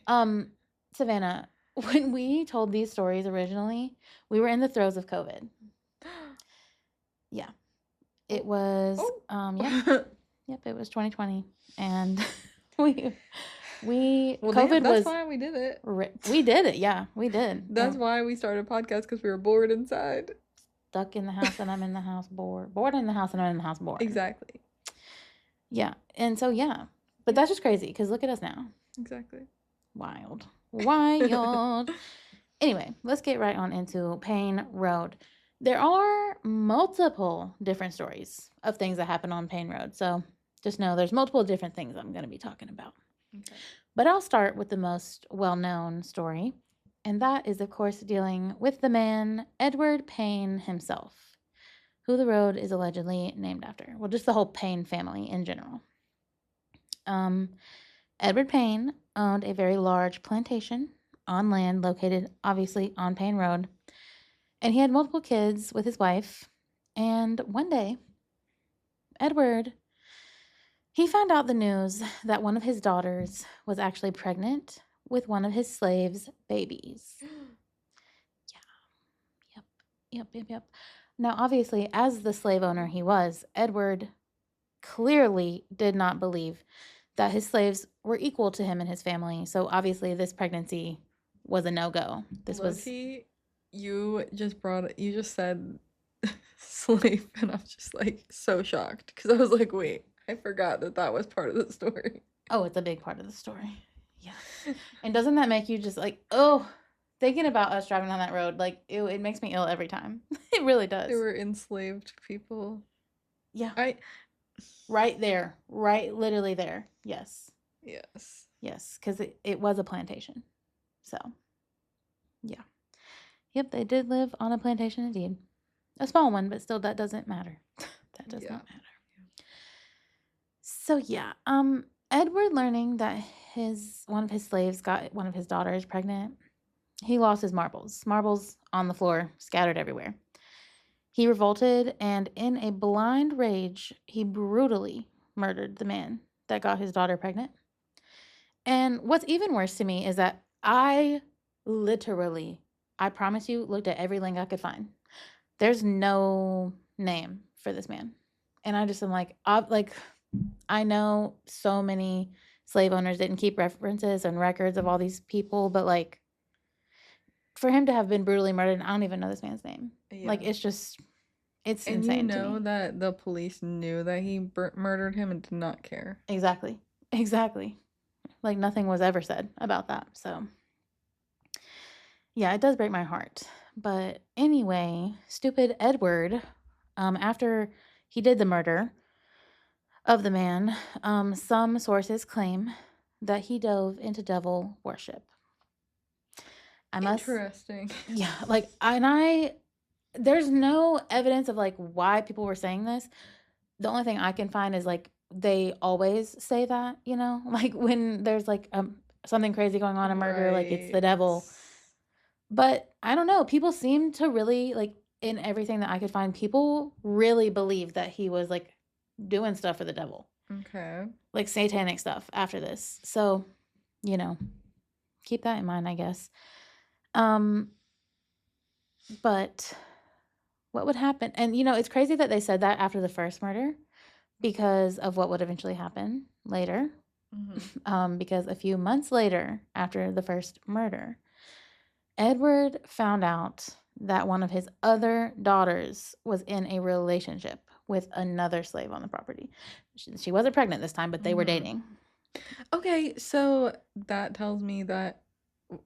Savannah, when we told these stories originally, we were in the throes of COVID. Yeah. It was yep, it was 2020 and we Well, COVID damn, that's was why we did it. we did it. Yeah, we did. That's And why we started a podcast, because we were bored inside. stuck in the house and I'm in the house bored. Bored in the house and I'm in the house bored. Exactly. Yeah. And so yeah. But that's just crazy because look at us now. Exactly. Wild. Anyway, let's get right on into Payne Road. There are multiple different stories of things that happen on Payne Road. So just know there's multiple different things I'm going to be talking about. Okay. But I'll start with the most well-known story. And that is, of course, dealing with the man Edward Payne himself, who the road is allegedly named after. Well, just the whole Payne family in general. Edward Payne owned a very large plantation on land located, obviously, on Payne Road. And he had multiple kids with his wife. And one day, Edward, he found out the news that one of his daughters was actually pregnant with one of his slaves' babies. Yep. Now, obviously, as the slave owner he was, Edward clearly did not believe that his slaves were equal to him and his family. So obviously this pregnancy was a no-go. Loki, you just said slave, and I'm just like so shocked because I was like, wait, I forgot that was part of the story. Oh, it's a big part of the story. Yeah. And doesn't that make you just like, oh, thinking about us driving on that road, like it makes me ill every time. It really does. They were enslaved people. Yeah. Right there. Right, literally there. Yes. Yes, because it was a plantation. So, yeah. Yep, they did live on a plantation indeed. A small one, but still, that doesn't matter. That does not matter. So, yeah. Edward, learning that one of his slaves got one of his daughters pregnant, he lost his marbles. Marbles on the floor, scattered everywhere. He revolted, and in a blind rage, he brutally murdered the man that got his daughter pregnant. And what's even worse to me is that I promise you, looked at every link I could find. There's no name for this man. And I just am like, I know so many slave owners didn't keep references and records of all these people, but like, for him to have been brutally murdered, I don't even know this man's name. Yeah. Like, it's insane. And you know that the police knew that he murdered him and did not care. Exactly. Like, nothing was ever said about that. So, yeah, it does break my heart. But anyway, stupid Edward, after he did the murder of the man, some sources claim that he dove into devil worship. I must, Interesting. yeah, like, there's no evidence of like why people were saying this. The only thing I can find is like they always say that, like when there's like something crazy going on, a murder, like it's Right. the devil. But I don't know. People seem to really like in everything that I could find, people really believe that he was like doing stuff for the devil, Okay. like satanic stuff after this. So, you know, keep that in mind, I guess. Um, but what would happen? And it's crazy that they said that after the first murder because of what would eventually happen later. Because a few months later, after the first murder, Edward found out that one of his other daughters was in a relationship with another slave on the property. She wasn't pregnant this time, but they were dating. Okay, so that tells me that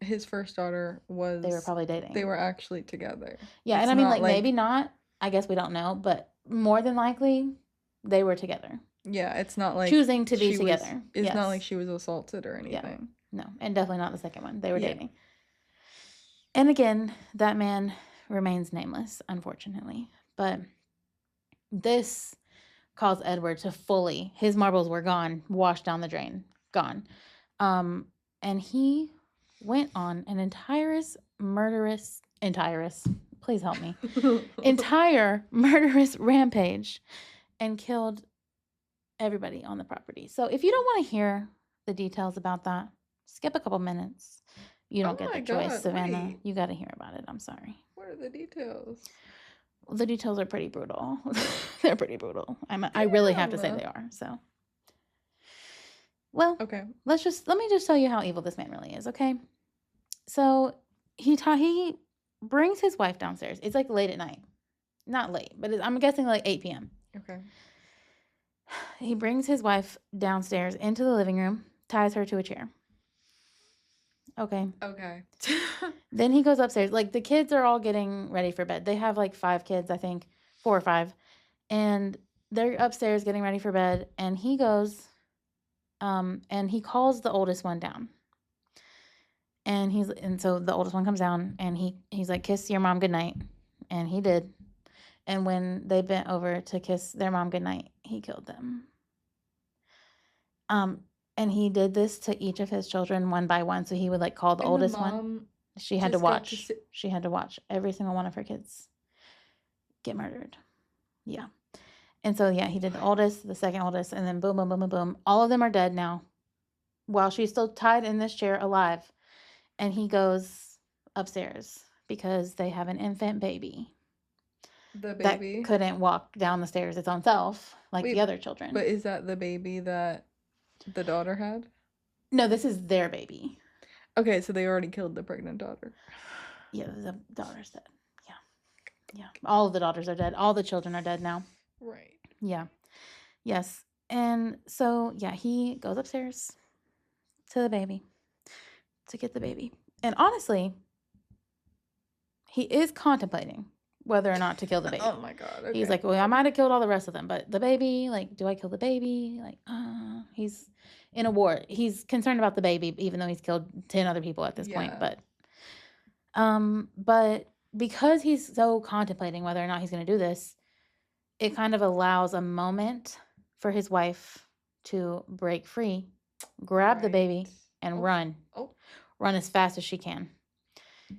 his first daughter was. They were probably dating. They were actually together. Yeah, It's and I mean, not like maybe not. I guess we don't know, but more than likely, they were together. Yeah, it's not like Choosing to be she was. together. It's Yes. not like she was assaulted or Yeah. anything. No, and definitely not the second one. They were Yeah. dating. And again, that man remains nameless, unfortunately. But this caused Edward to fully, his marbles were gone, washed down the drain, gone. And he went on an entire murderous, please help me, entire murderous rampage and killed everybody on the property. So if you don't want to hear the details about that, skip a couple minutes. You don't get the choice, Savannah. Wait. You got to hear about it. I'm sorry. What are the details? The details are pretty brutal. They're pretty brutal. I really have to say they are. So, well, Okay. let me just tell you how evil this man really is. Okay, so he brings his wife downstairs. It's like late at night, not late, but I'm guessing like 8 p.m. Okay. He brings his wife downstairs into the living room, ties her to a chair. Okay. Then he goes upstairs. Like the kids are all getting ready for bed. They have like 5 kids, I think, 4 or 5. And they're upstairs getting ready for bed. And he goes, and he calls the oldest one down. And so the oldest one comes down and he's like, kiss your mom goodnight. And he did. And when they bent over to kiss their mom goodnight, he killed them. And he did this to each of his children one by one. So he would like call the oldest one. She had to watch. She had to watch every single one of her kids get murdered. Yeah. And so, yeah, he did the oldest, the second oldest, and then boom, boom, boom, boom, boom. All of them are dead now while she's still tied in this chair alive. And he goes upstairs because they have an infant baby. The baby? That couldn't walk down the stairs its own self like the other children. But is that the baby that the daughter had? No, this is their baby. Okay, so they already killed the pregnant daughter. Yeah, the daughter's dead. Yeah. Yeah. All of the daughters are dead. All the children are dead now. Right. Yeah. Yes. And so, yeah, he goes upstairs to the baby to get the baby. And honestly, he is contemplating whether or not to kill the baby. Oh my God. Okay. He's like, well, I might have killed all the rest of them, but the baby, like, do I kill the baby? Like, he's in a war. He's concerned about the baby, even though he's killed 10 other people at this point. But because he's so contemplating whether or not he's going to do this, it kind of allows a moment for his wife to break free, grab the baby, and run. Run as fast as she can.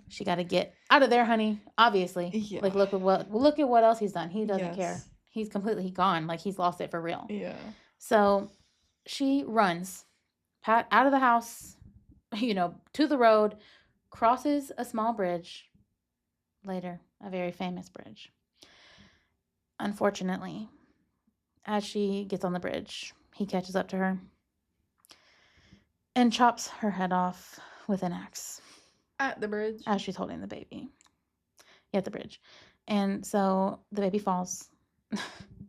She got to get out of there, honey. Obviously, yeah. Like look at what else he's done. He doesn't care. He's completely gone. Like he's lost it for real. Yeah. So she runs out of the house, to the road, crosses a small bridge. Later, a very famous bridge. Unfortunately, as she gets on the bridge, he catches up to her and chops her head off with an axe. At the bridge? As she's holding the baby. At the bridge. And so the baby falls.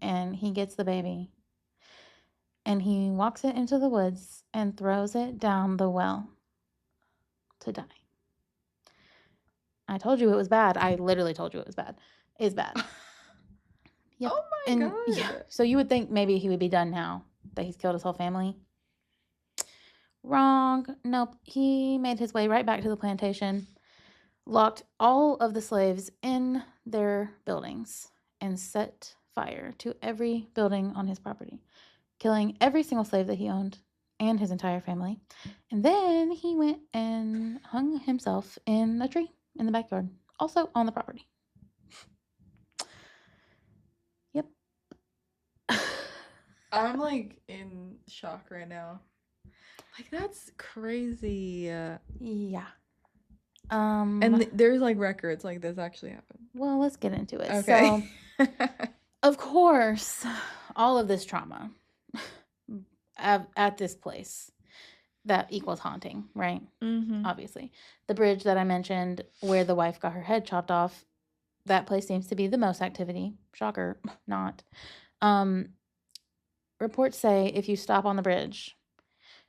And he gets the baby. And he walks it into the woods and throws it down the well to die. I told you it was bad. I literally told you it was bad. It's bad. Yep. Oh my God. Yeah. So you would think maybe he would be done now that he's killed his whole family. Wrong. Nope. He made his way right back to the plantation. locked all of the slaves in their buildings, and set fire to every building on his property, killing every single slave that he owned and his entire family. And then he went and hung himself in a tree in the backyard, also on the property. Yep. I'm like in shock right now. Like that's crazy. Yeah. And there's like records like this actually happened. Well, let's get into it. Okay. So, of course, all of this trauma at this place, that equals haunting, right? Mm-hmm. Obviously. The bridge that I mentioned where the wife got her head chopped off, that place seems to be the most activity. Shocker, not. Reports say if you stop on the bridge,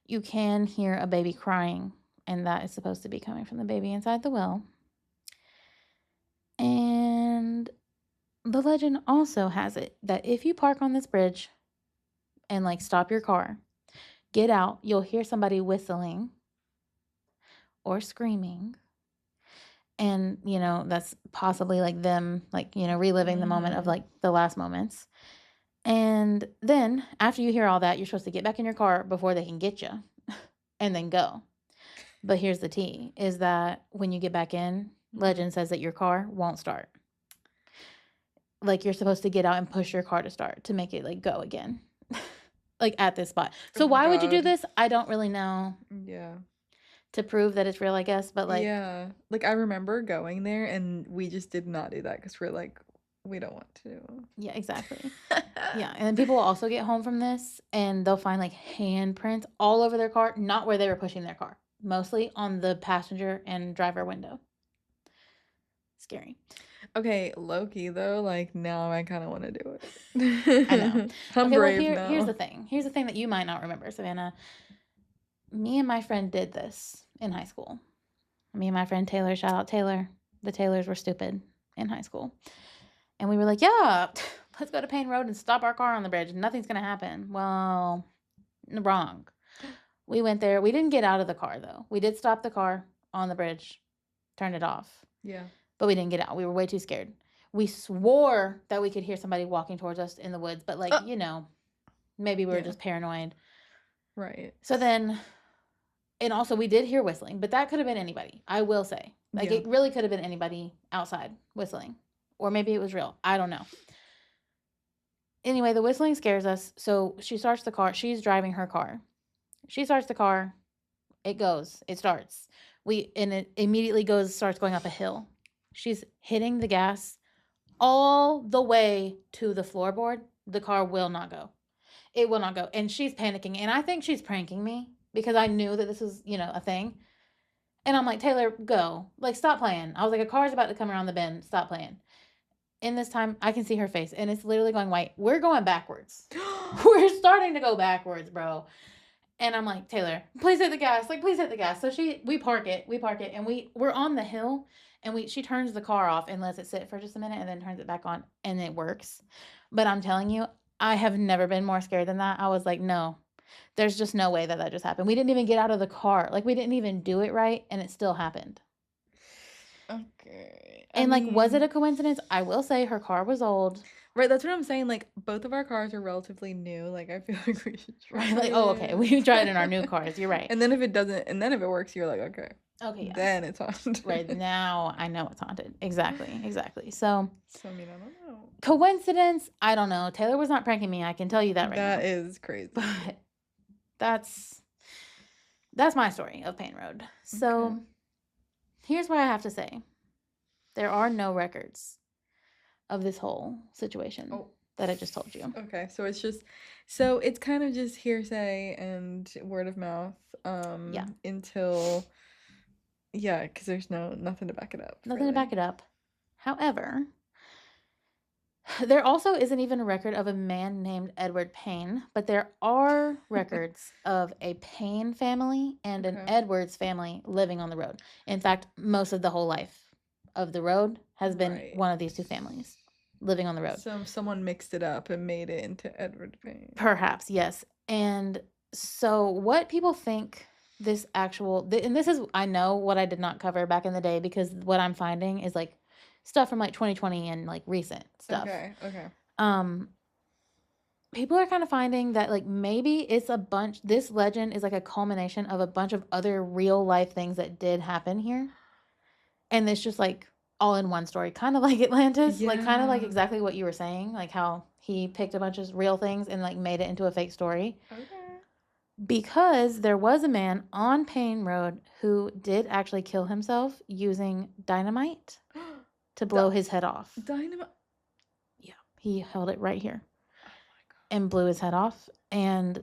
you can hear a baby crying, and that is supposed to be coming from the baby inside the well. And the legend also has it that if you park on this bridge and like stop your car, get out, you'll hear somebody whistling or screaming. And, that's possibly like them, like, reliving the moment of like the last moments. And then after you hear all that, you're supposed to get back in your car before they can get you and then go. But here's the tea is that when you get back in, legend says that your car won't start. Like you're supposed to get out and push your car to start to make it like go again. Like at this spot. So why would you do this? I don't really know. Yeah. To prove that it's real, I guess, but like yeah, like I remember going there and we just did not do that because we're like we don't want to. Yeah, exactly. Yeah, and then people will also get home from this and they'll find like handprints all over their car, not where they were pushing their car, mostly on the passenger and driver window. Scary. Okay, Loki though, like now I kind of want to do it. I know. I'm okay, brave well now. Here's the thing. Here's the thing that you might not remember, Savannah. Me and my friend did this in high school. Me and my friend Taylor, shout out Taylor. The Taylors were stupid in high school. And we were like, yeah, let's go to Payne Road and stop our car on the bridge. Nothing's going to happen. Well, wrong. We went there. We didn't get out of the car, though. We did stop the car on the bridge, turned it off. Yeah. But we didn't get out. We were way too scared. We swore that we could hear somebody walking towards us in the woods. But, like, maybe we were just paranoid. Right. So then, and also we did hear whistling. But that could have been anybody, I will say. Like, it really could have been anybody outside whistling. Or maybe it was real. I don't know. Anyway, the whistling scares us. So she starts the car. She's driving her car. She starts the car. It goes. It starts. And it immediately starts going up a hill. She's hitting the gas all the way to the floorboard. The car will not go. It will not go. And she's panicking. And I think she's pranking me because I knew that this was, a thing. And I'm like, Taylor, go. Like, stop playing. I was like, a car's about to come around the bend. Stop playing. In this time, I can see her face, and it's literally going white. We're going backwards. We're starting to go backwards, bro. And I'm like, Taylor, please hit the gas. Like, please hit the gas. So we park it, and we're on the hill, and she turns the car off and lets it sit for just a minute, and then turns it back on, and it works. But I'm telling you, I have never been more scared than that. I was like, no, there's just no way that just happened. We didn't even get out of the car. Like, we didn't even do it right, and it still happened. Okay. And was it a coincidence? I will say her car was old. Right, that's what I'm saying. Like, both of our cars are relatively new. Like, I feel like we should try it. Like, oh, okay, we tried in our new cars. You're right. And then if it works, you're like, okay. Okay, yeah. Then it's haunted. Right, now I know it's haunted. Exactly. So, I mean, I don't know. Coincidence? I don't know. Taylor was not pranking me. I can tell you that right now. That is crazy. But that's my story of Payne Road. So, here's what I have to say. There are no records of this whole situation that I just told you. Okay, so it's kind of just hearsay and word of mouth. Until, because there's nothing to back it up. Nothing to back it up. However, there also isn't even a record of a man named Edward Payne, but there are records of a Payne family and an Edwards family living on the road. In fact, most of the whole life of the road has been one of these two families living on the road. So someone mixed it up and made it into Edward Payne. Perhaps, yes. And so what people think this actual, and this is, I know what I did not cover back in the day because what I'm finding is like stuff from like 2020 and like recent stuff. Okay. People are kind of finding that like maybe it's a bunch, this legend is like a culmination of a bunch of other real life things that did happen here. And it's just like all in one story, kind of like Atlantis, like kind of like Yeah. exactly what you were saying, like how he picked a bunch of real things and like made it into a fake story. Okay. Because there was a man on Payne Road who did actually kill himself using dynamite to blow his head off. Dynamite. Yeah, he held it right here Oh my god. and blew his head off. And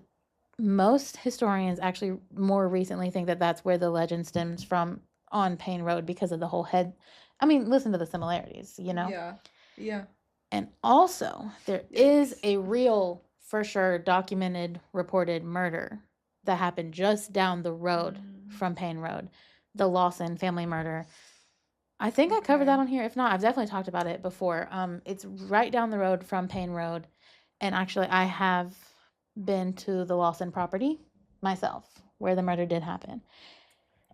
most historians actually more recently think that that's where the legend stems from on Payne Road because of the whole head. I mean, listen to the similarities, you know? Yeah. Yeah. And also, there Yikes. is a real, for sure, documented, reported murder that happened just down the road from Payne Road, the Lawson family murder. I think I covered that on here. If not, I've definitely talked about it before. It's right down the road from Payne Road, and actually, I have been to the Lawson property myself, where the murder did happen,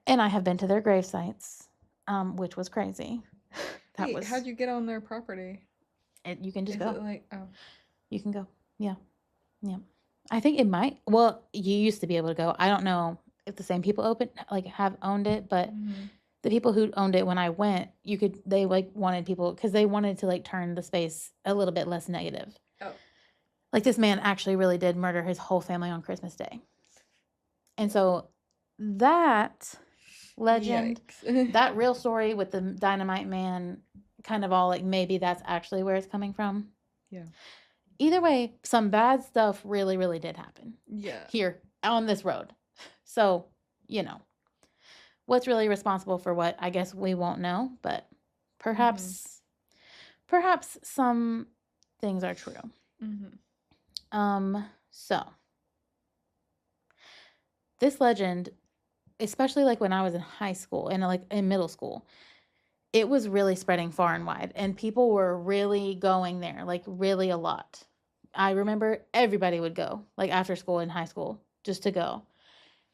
and I have been to their grave sites, which was crazy. Wait, how'd you get on their property? You can just Is go. it like, oh. You can go. Yeah. Yeah. I think it might. Well, you used to be able to go. I don't know if the same people have owned it, but the people who owned it when I went, they like wanted people because they wanted to like turn the space a little bit less negative. Oh. Like this man actually really did murder his whole family on Christmas Day. And so that legend, that real story with the dynamite man, kind of all like maybe that's actually where it's coming from. Yeah. Either way, some bad stuff really, really did happen. Yeah. Here on this road. So, you know, what's really responsible for what, I guess we won't know, but perhaps some things are true. So this legend, especially like when I was in high school and like in middle school, it was really spreading far and wide, and people were really going there, like really a lot. I remember everybody would go, like after school in high school, just to go.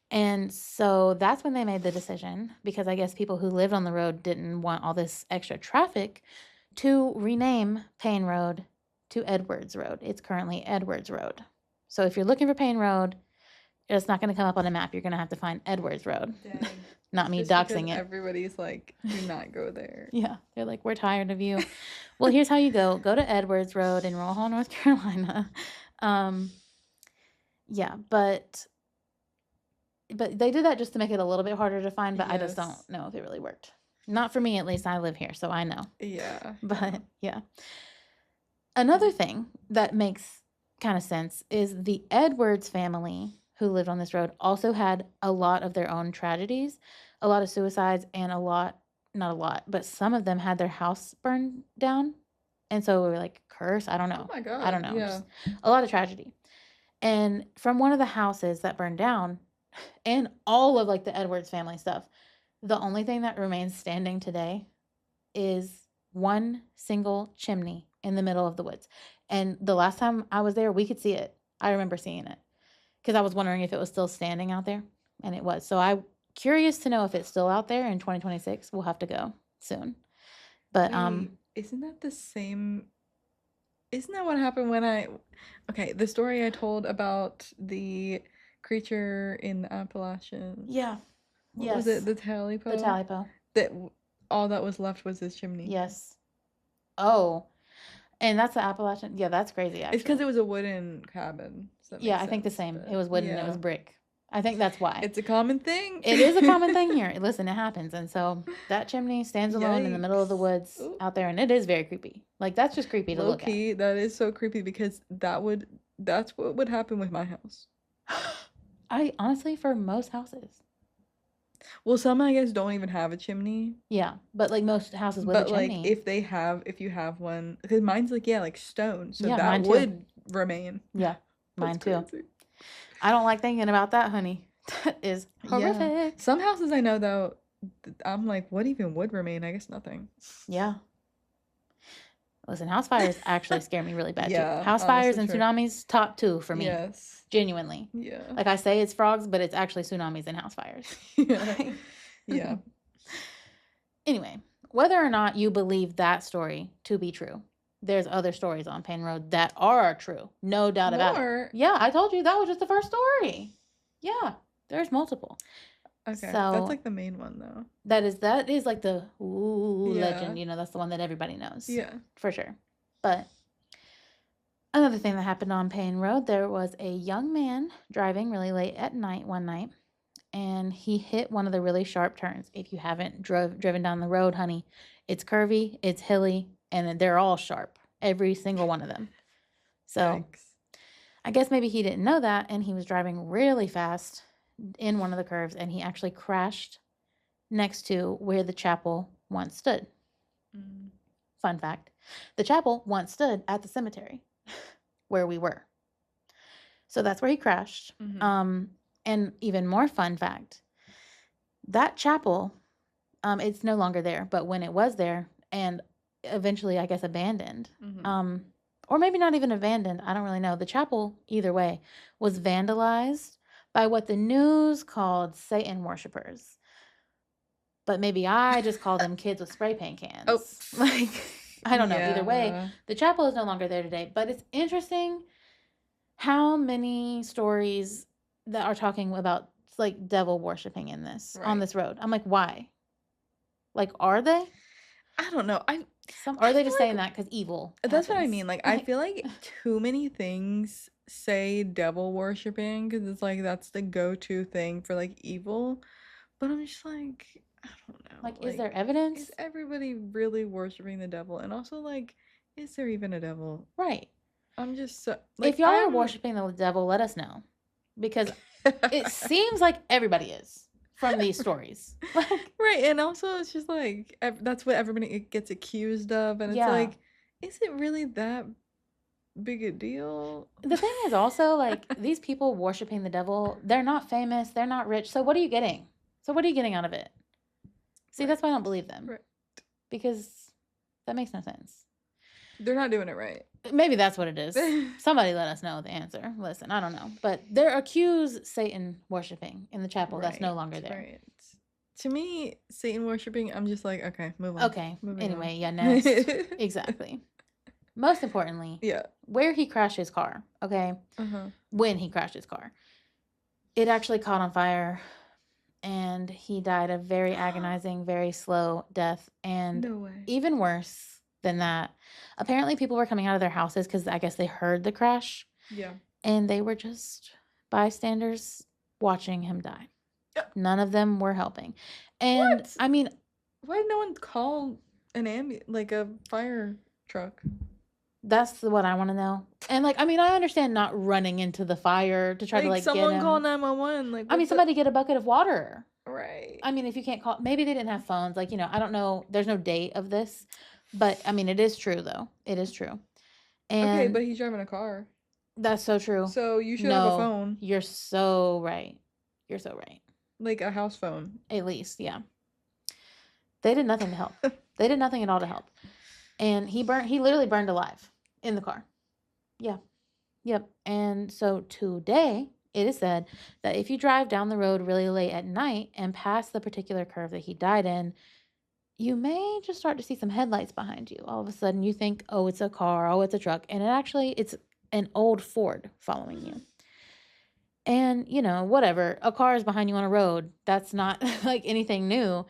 And so that's when they made the decision, because I guess people who lived on the road didn't want all this extra traffic, to rename Payne Road to Edwards Road. It's currently Edwards Road. So if you're looking for Payne Road, it's not going to come up on a map. You're going to have to find Edwards Road. Not me doxing it. Everybody's like, do not go there. Yeah. They're like, we're tired of you. Well, here's how you go. Go to Edwards Road in Roll Hall, North Carolina. Yeah, but they did that just to make it a little bit harder to find, but I just don't know if it really worked. Not for me, at least. I live here, so I know. Yeah. But, yeah. Another thing that makes kind of sense is the Edwards family who lived on this road also had a lot of their own tragedies, a lot of suicides, and not a lot, but some of them had their house burned down. And so we were like, curse? I don't know. Oh my God. I don't know. Yeah. Just a lot of tragedy. And from one of the houses that burned down, and all of like the Edwards family stuff, the only thing that remains standing today is one single chimney in the middle of the woods. And the last time I was there, we could see it. I remember seeing it because I was wondering if it was still standing out there, and it was. So I'm curious to know if it's still out there in 2026. We'll have to go soon. But isn't that the same? Isn't that what happened when okay, the story I told about the creature in the Appalachians? Yeah. What was it? The Talipo? The Talipo. That all that was left was this chimney. Yes. Oh. And that's the Appalachian. Yeah, that's crazy, actually. It's because it was a wooden cabin. So I think the same. It was wooden. It was brick. I think that's why. It's a common thing. It is a common thing here. Listen, it happens. And so that chimney stands alone in the middle of the woods out there, and it is very creepy. Like, that's just creepy to look at. That is so creepy because that's what would happen with my house. Honestly, for most houses. Well, some I guess don't even have a chimney. Yeah, but like most houses with a chimney. Like if you have one, because mine's like stone, so Yeah, that would remain. Yeah, mine too. Crazy. I don't like thinking about that, honey. That is horrific. Yeah. Some houses I know though, I'm like, what even would remain? I guess nothing. Yeah. Listen, house fires actually scare me really bad too. Yeah, House fires honestly and true. tsunamis, top two for me. Yes. Genuinely. Yeah. Like I say it's frogs, but it's actually tsunamis and house fires. Yeah. Yeah. Anyway, whether or not you believe that story to be true, there's other stories on Payne Road that are true. No doubt about it. More? Yeah, I told you that was just the first story. Yeah, there's multiple. Okay. That's So like the main one though. that is like the Yeah. legend, that's the one that everybody knows. Yeah. For sure. But another thing that happened on Payne Road, there was a young man driving really late at night one night, and he hit one of the really sharp turns. If you haven't driven down the road, honey, it's curvy, it's hilly, and they're all sharp. Every single one of them. So Yikes. I guess maybe he didn't know that, and he was driving really fast in one of the curves, and he actually crashed next to where the chapel once stood. Fun fact, the chapel once stood at the cemetery where we were. So that's where he crashed. And even more fun fact, that chapel, it's no longer there, but when it was there and eventually, I guess, abandoned, or maybe not even abandoned, I don't really know. The chapel, either way, was vandalized by what the news called Satan worshipers. But maybe I just call them kids with spray paint cans. Oh. Like, I don't know. Either way, Yeah. the chapel is no longer there today. But it's interesting how many stories that are talking about like devil worshiping in this on Right. this road. I'm like, why? Like, are they? I don't know. Or are they just feel saying like that because evil that's what I happens? mean. Like, I feel like too many things say devil worshiping because it's like that's the go-to thing for like evil. But I'm just like, I don't know. Like, is there evidence? Is everybody really worshiping the devil? And also, like, is there even a devil? Right. I'm just so like, if y'all are worshiping the devil, let us know. Because it seems like everybody is from these stories. Like, right, and also it's just like that's what everybody gets accused of, and it's Yeah. like, is it really that big a deal? the thing is also, like, these people worshiping the devil, they're not famous, they're not rich. So what are you getting? So what are you getting out of it? See, that's why I don't believe them. Right. Because that makes no sense. They're not doing it right. Maybe that's what it is. Somebody let us know the answer. Listen, I don't know. But they're accused Satan worshiping in the chapel that's no longer there. Right. To me, Satan worshiping, I'm just like, okay, move on. Okay. Moving Anyway, on. yeah, next. Exactly. Most importantly, Yeah. where he crashed his car, okay? When he crashed his car, it actually caught on fire, and he died a very agonizing, very slow death. And No way. even worse than that, apparently people were coming out of their houses because I guess they heard the crash. Yeah. And they were just bystanders watching him die. None of them were helping. And What? I mean, why did no one call an like a fire truck? that's what I want to know. And like, I mean, I understand not running into the fire to try to like someone get him. call 911. Like, I mean, somebody get a bucket of water. Right. I mean, if you can't call, maybe they didn't have phones. Like, I don't know. There's no date of this, but I mean, it is true though. It is true. And okay, but he's driving a car. That's so true. So you should have a phone. You're so right. You're so right. Like a house phone. At least, yeah. They did nothing to help. They did nothing at all to help. And he literally burned alive in the car. Yeah. Yep. And so today, it is said that if you drive down the road really late at night and past the particular curve that he died in, you may just start to see some headlights behind you. All of a sudden you think, oh, it's a car, oh, it's a truck. And it's an old Ford following you. And, whatever, a car is behind you on a road. That's not like anything new.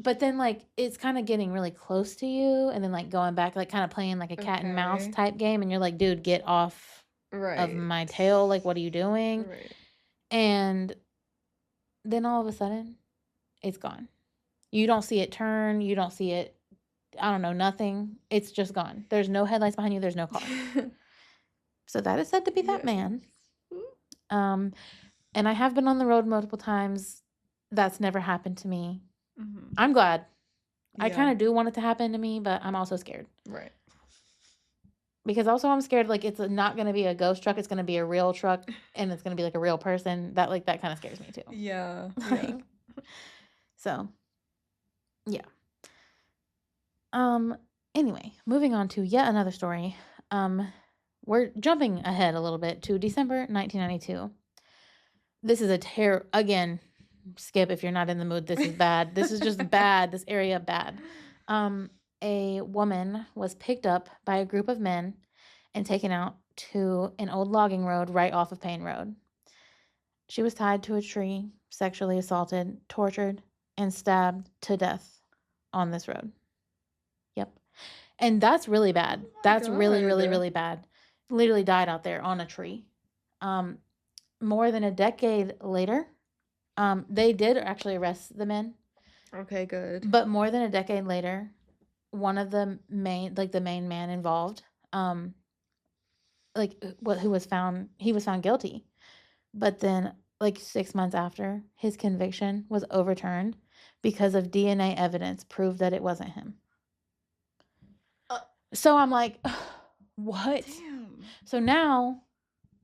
But then like, it's kind of getting really close to you and then like going back, like kind of playing like a cat and mouse type game. And you're like, dude, get off of my tail. Like, what are you doing? Right. And then all of a sudden it's gone. You don't see it turn. You don't see it. I don't know, nothing. It's just gone. There's no headlights behind you. There's no car. So that is said to be that man. And I have been on the road multiple times. That's never happened to me. I'm glad. I kind of do want it to happen to me, but I'm also scared. Right. Because also I'm scared, like, it's not going to be a ghost truck. It's going to be a real truck, and it's going to be like a real person. That kind of scares me too. Yeah. So, yeah. Anyway, moving on to yet another story. We're jumping ahead a little bit to December 1992. This is again, skip if you're not in the mood. This is bad. This is just bad. This area bad. A woman was picked up by a group of men and taken out to an old logging road right off of Payne Road. She was tied to a tree, sexually assaulted, tortured, and stabbed to death on this road. Yep. And that's really bad. That's really, really, really bad. Literally died out there on a tree. More than a decade later, they did actually arrest the men. Okay, good. But more than a decade later, one of the main man involved, who was found, he was found guilty. But then, 6 months after, his conviction was overturned because of DNA evidence proved that it wasn't him. So I'm like, what? Damn. So now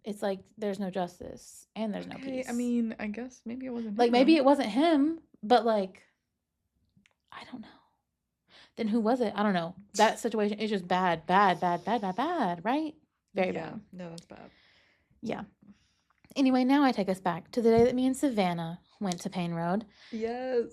it's like there's no justice and there's no peace. I mean, I guess maybe it wasn't him. Maybe it wasn't him, but I don't know. Then who was it? I don't know. That situation is just bad, right? Very bad. No, that's bad. Yeah. Anyway, now I take us back to the day that me and Savannah went to Payne Road. Yes.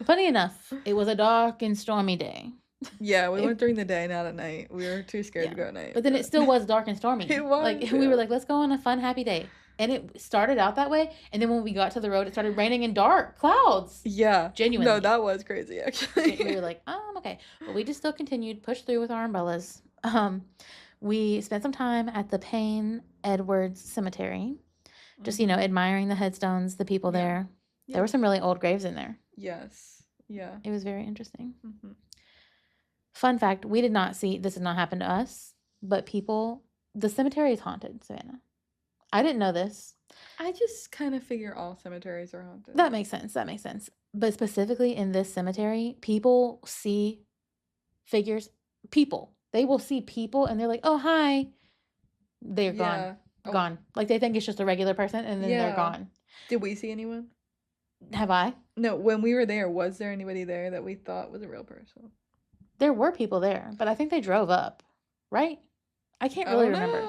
Funny enough, it was a dark and stormy day. Yeah, we went during the day, not at night. We were too scared to go at night. But then it still was dark and stormy. It was. We were like, let's go on a fun, happy day. And it started out that way. And then when we got to the road, it started raining in dark clouds. Yeah. Genuinely. No, that was crazy, actually. We were like, okay. But we just still continued, pushed through with our umbrellas. We spent some time at the Payne Edwards Cemetery. Just, admiring the headstones, the people there. Yeah. There were some really old graves in there. Yes. Yeah. It was very interesting. Mm-hmm. Fun fact, we did not see, this did not happen to us, but the cemetery is haunted, Savannah. I didn't know this. I just kind of figure all cemeteries are haunted. That makes sense. But specifically in this cemetery, people see figures. They will see people and they're like, oh, hi. They're gone. Gone. They think it's just a regular person and then they're gone. Did we see anyone? Have I? No, when we were there, was there anybody there that we thought was a real person? There were people there, but I think they drove up, right? I can't really remember.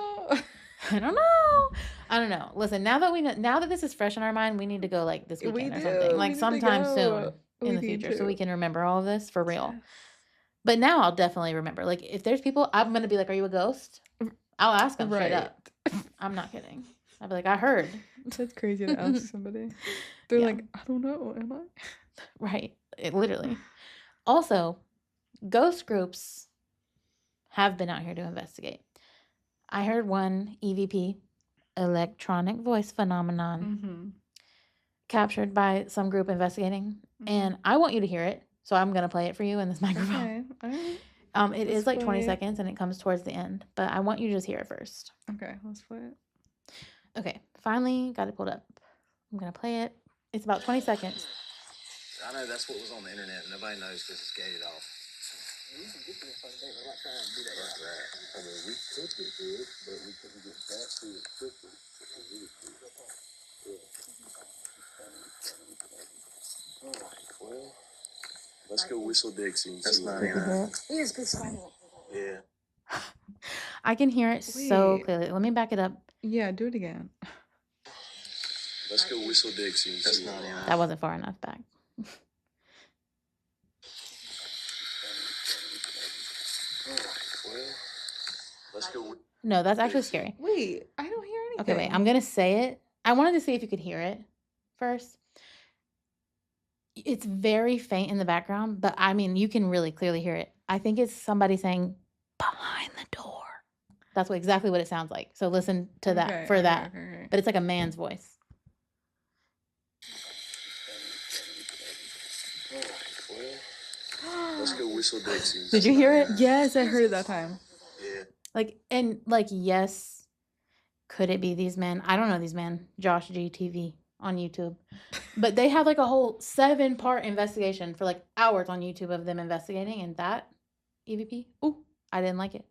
I don't know. Listen, now that this is fresh in our mind, we need to go this weekend or something. Sometime soon in the future so we can remember all of this for real. Yes. But now I'll definitely remember. If there's people, I'm going to be like, are you a ghost? I'll ask them straight up. I'm not kidding. I'll be like, I heard. That's crazy to ask somebody. They're like, I don't know, am I? Right. Literally. Also, ghost groups have been out here to investigate. I heard one EVP, electronic voice phenomenon, captured by some group investigating. And I want you to hear it. So I'm going to play it for you in this microphone. Okay. All right. It is 20 seconds and it comes towards the end. But I want you to just hear it first. Okay, let's play it. Okay, finally got it pulled up. I'm going to play it. It's about 20 seconds. I know that's what was on the internet. Nobody knows because it's gated off. We can get to the fucking date. We're not trying to do that. Right. I mean, we could get to it, but we couldn't get back to it quickly. All right, well, let's go whistle Dixie. That's 99. Here's good spot. Yeah. I can hear it so clearly. Let me back it up. Yeah, do it again. Let's go whistle Dixie. That's 99. That wasn't far enough back. All right, well, let's go. No, that's actually scary. Wait, I don't hear anything. Okay, wait. I'm going to say it. I wanted to see if you could hear it first. It's very faint in the background, but I mean, you can really clearly hear it. I think it's somebody saying, behind the door. That's exactly what it sounds like. So listen to that for that. Okay. But it's like a man's voice. All right, well, let's go whistle Dixie. Did you hear it? Yes, I heard it that time. Yeah. Yes, could it be these men? I don't know these men. Josh GTV on YouTube. But they have a whole 7-part investigation for hours on YouTube of them investigating, and that EVP, I didn't like it.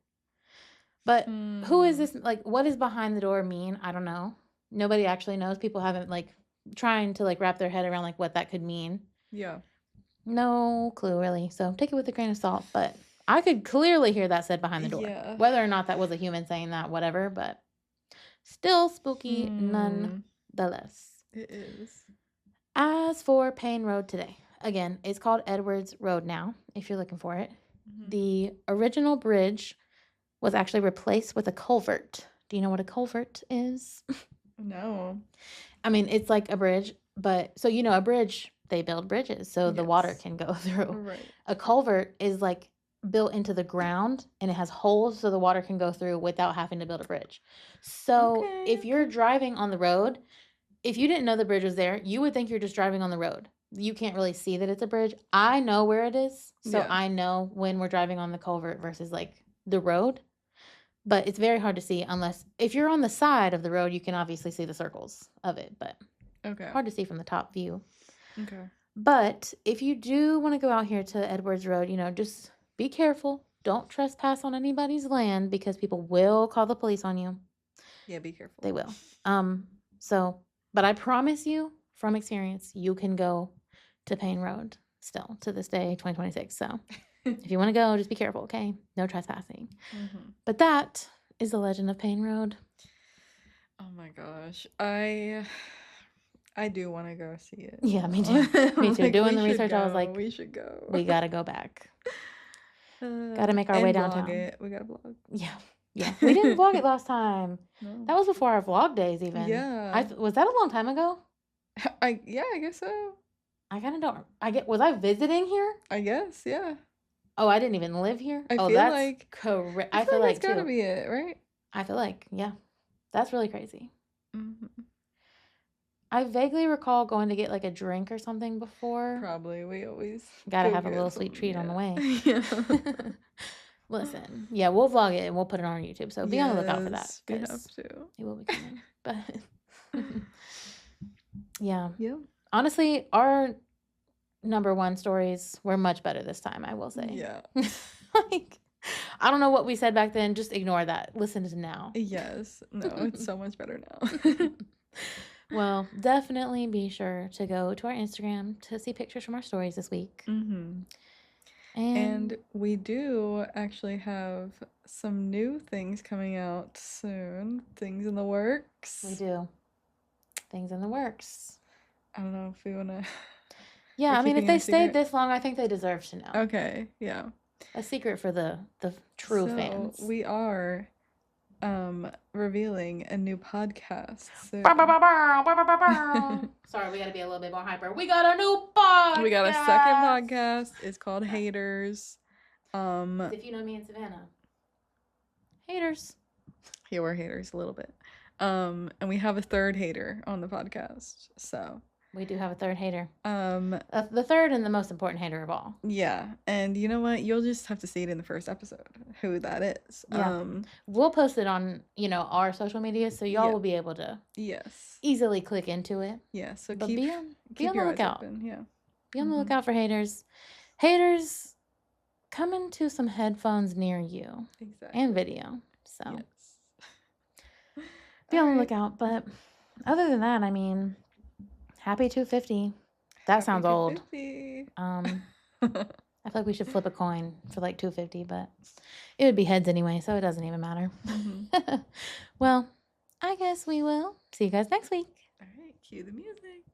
But who is this? What does behind the door mean? I don't know. Nobody actually knows. People haven't trying to wrap their head around what that could mean. Yeah. No clue really. So take it with a grain of salt. But I could clearly hear that said behind the door. Yeah. Whether or not that was a human saying that, whatever, but still spooky nonetheless. It is. As for Payne Road today, again, it's called Edwards Road now, if you're looking for it. The original bridge was actually replaced with a culvert. Do you know what a culvert is? No. I mean, it's like a bridge, but so a bridge, they build bridges so the water Yes. can go through. Right. A culvert is like built into the ground and it has holes so the water can go through without having to build a bridge. So if you're driving on the road, if you didn't know the bridge was there, you would think you're just driving on the road. You can't really see that it's a bridge. I know where it is, so Yeah. I know when we're driving on the culvert versus like the road. But it's very hard to see unless if you're on the side of the road, you can obviously see the circles of it, but Okay. hard to see from the top view. Okay. But if you do want to go out here to Edwards Road, just be careful. Don't trespass on anybody's land because people will call the police on you. Yeah, be careful. They will. But I promise you from experience, you can go to Payne Road still to this day, 2026. So if you want to go, just be careful, okay? No trespassing. But that is the legend of Payne Road. Oh my gosh. I do want to go see it. Yeah, me too. Me too. Like, Doing we the should research, I was go. like, we should go. we got to go back. Got to make our way downtown. It. We got to vlog. Yeah. Yeah. We didn't vlog it last time. No. That was before our vlog days even. Yeah. Was that a long time ago? I guess so. I kind of don't. Was I visiting here? I guess, yeah. Oh, I didn't even live here? I Oh, feel that's like correct. I feel like too. that's gotta be it, right? I feel like, yeah. That's really crazy. Mm-hmm. I vaguely recall going to get like a drink or something before. Probably. We always gotta go have a get little sweet treat on the way. Yeah. Listen, yeah, we'll vlog it and we'll put it on YouTube. So be on the lookout for that. We have 'cause to. It will be coming. But yeah. Yeah. Honestly, our number one stories were much better this time, I will say. Yeah. Like, I don't know what we said back then. Just ignore that. Listen to now. Yes. No, it's so much better now. Well, definitely be sure to go to our Instagram to see pictures from our stories this week. Mm-hmm. And we do actually have some new things coming out soon. Things in the works. we do. Things in the works. I don't know if we want to. Yeah, We're I mean, if keeping it they a stayed secret? this long, I think they deserve to know. Okay, yeah. A secret for the true fans. We are revealing a new podcast soon. Sorry, we got to be a little bit more hyper. We got a new podcast. We got a second podcast. It's called Haters. If you know me and Savannah. Haters. Yeah, we're haters a little bit. And we have a third hater on the podcast. So We do have a third hater. the The third and the most important hater of all. yeah, and you know what? You'll just have to see it in the first episode who that is. Yeah. We'll post it on, our social media, so y'all Yeah. will be able to Yes. easily click into it. Yeah. So But keep be on the your eyes lookout. open. Yeah. Be on the Mhm. lookout for haters. Haters coming to some headphones near you Exactly. and video. So Yes. be on the Alright. lookout. But other than that, I mean, happy 250. That sounds old. 250. I feel like we should flip a coin for like 250, but it would be heads anyway, so it doesn't even matter. Mhm. Well, I guess we will see you guys next week. All right, cue the music.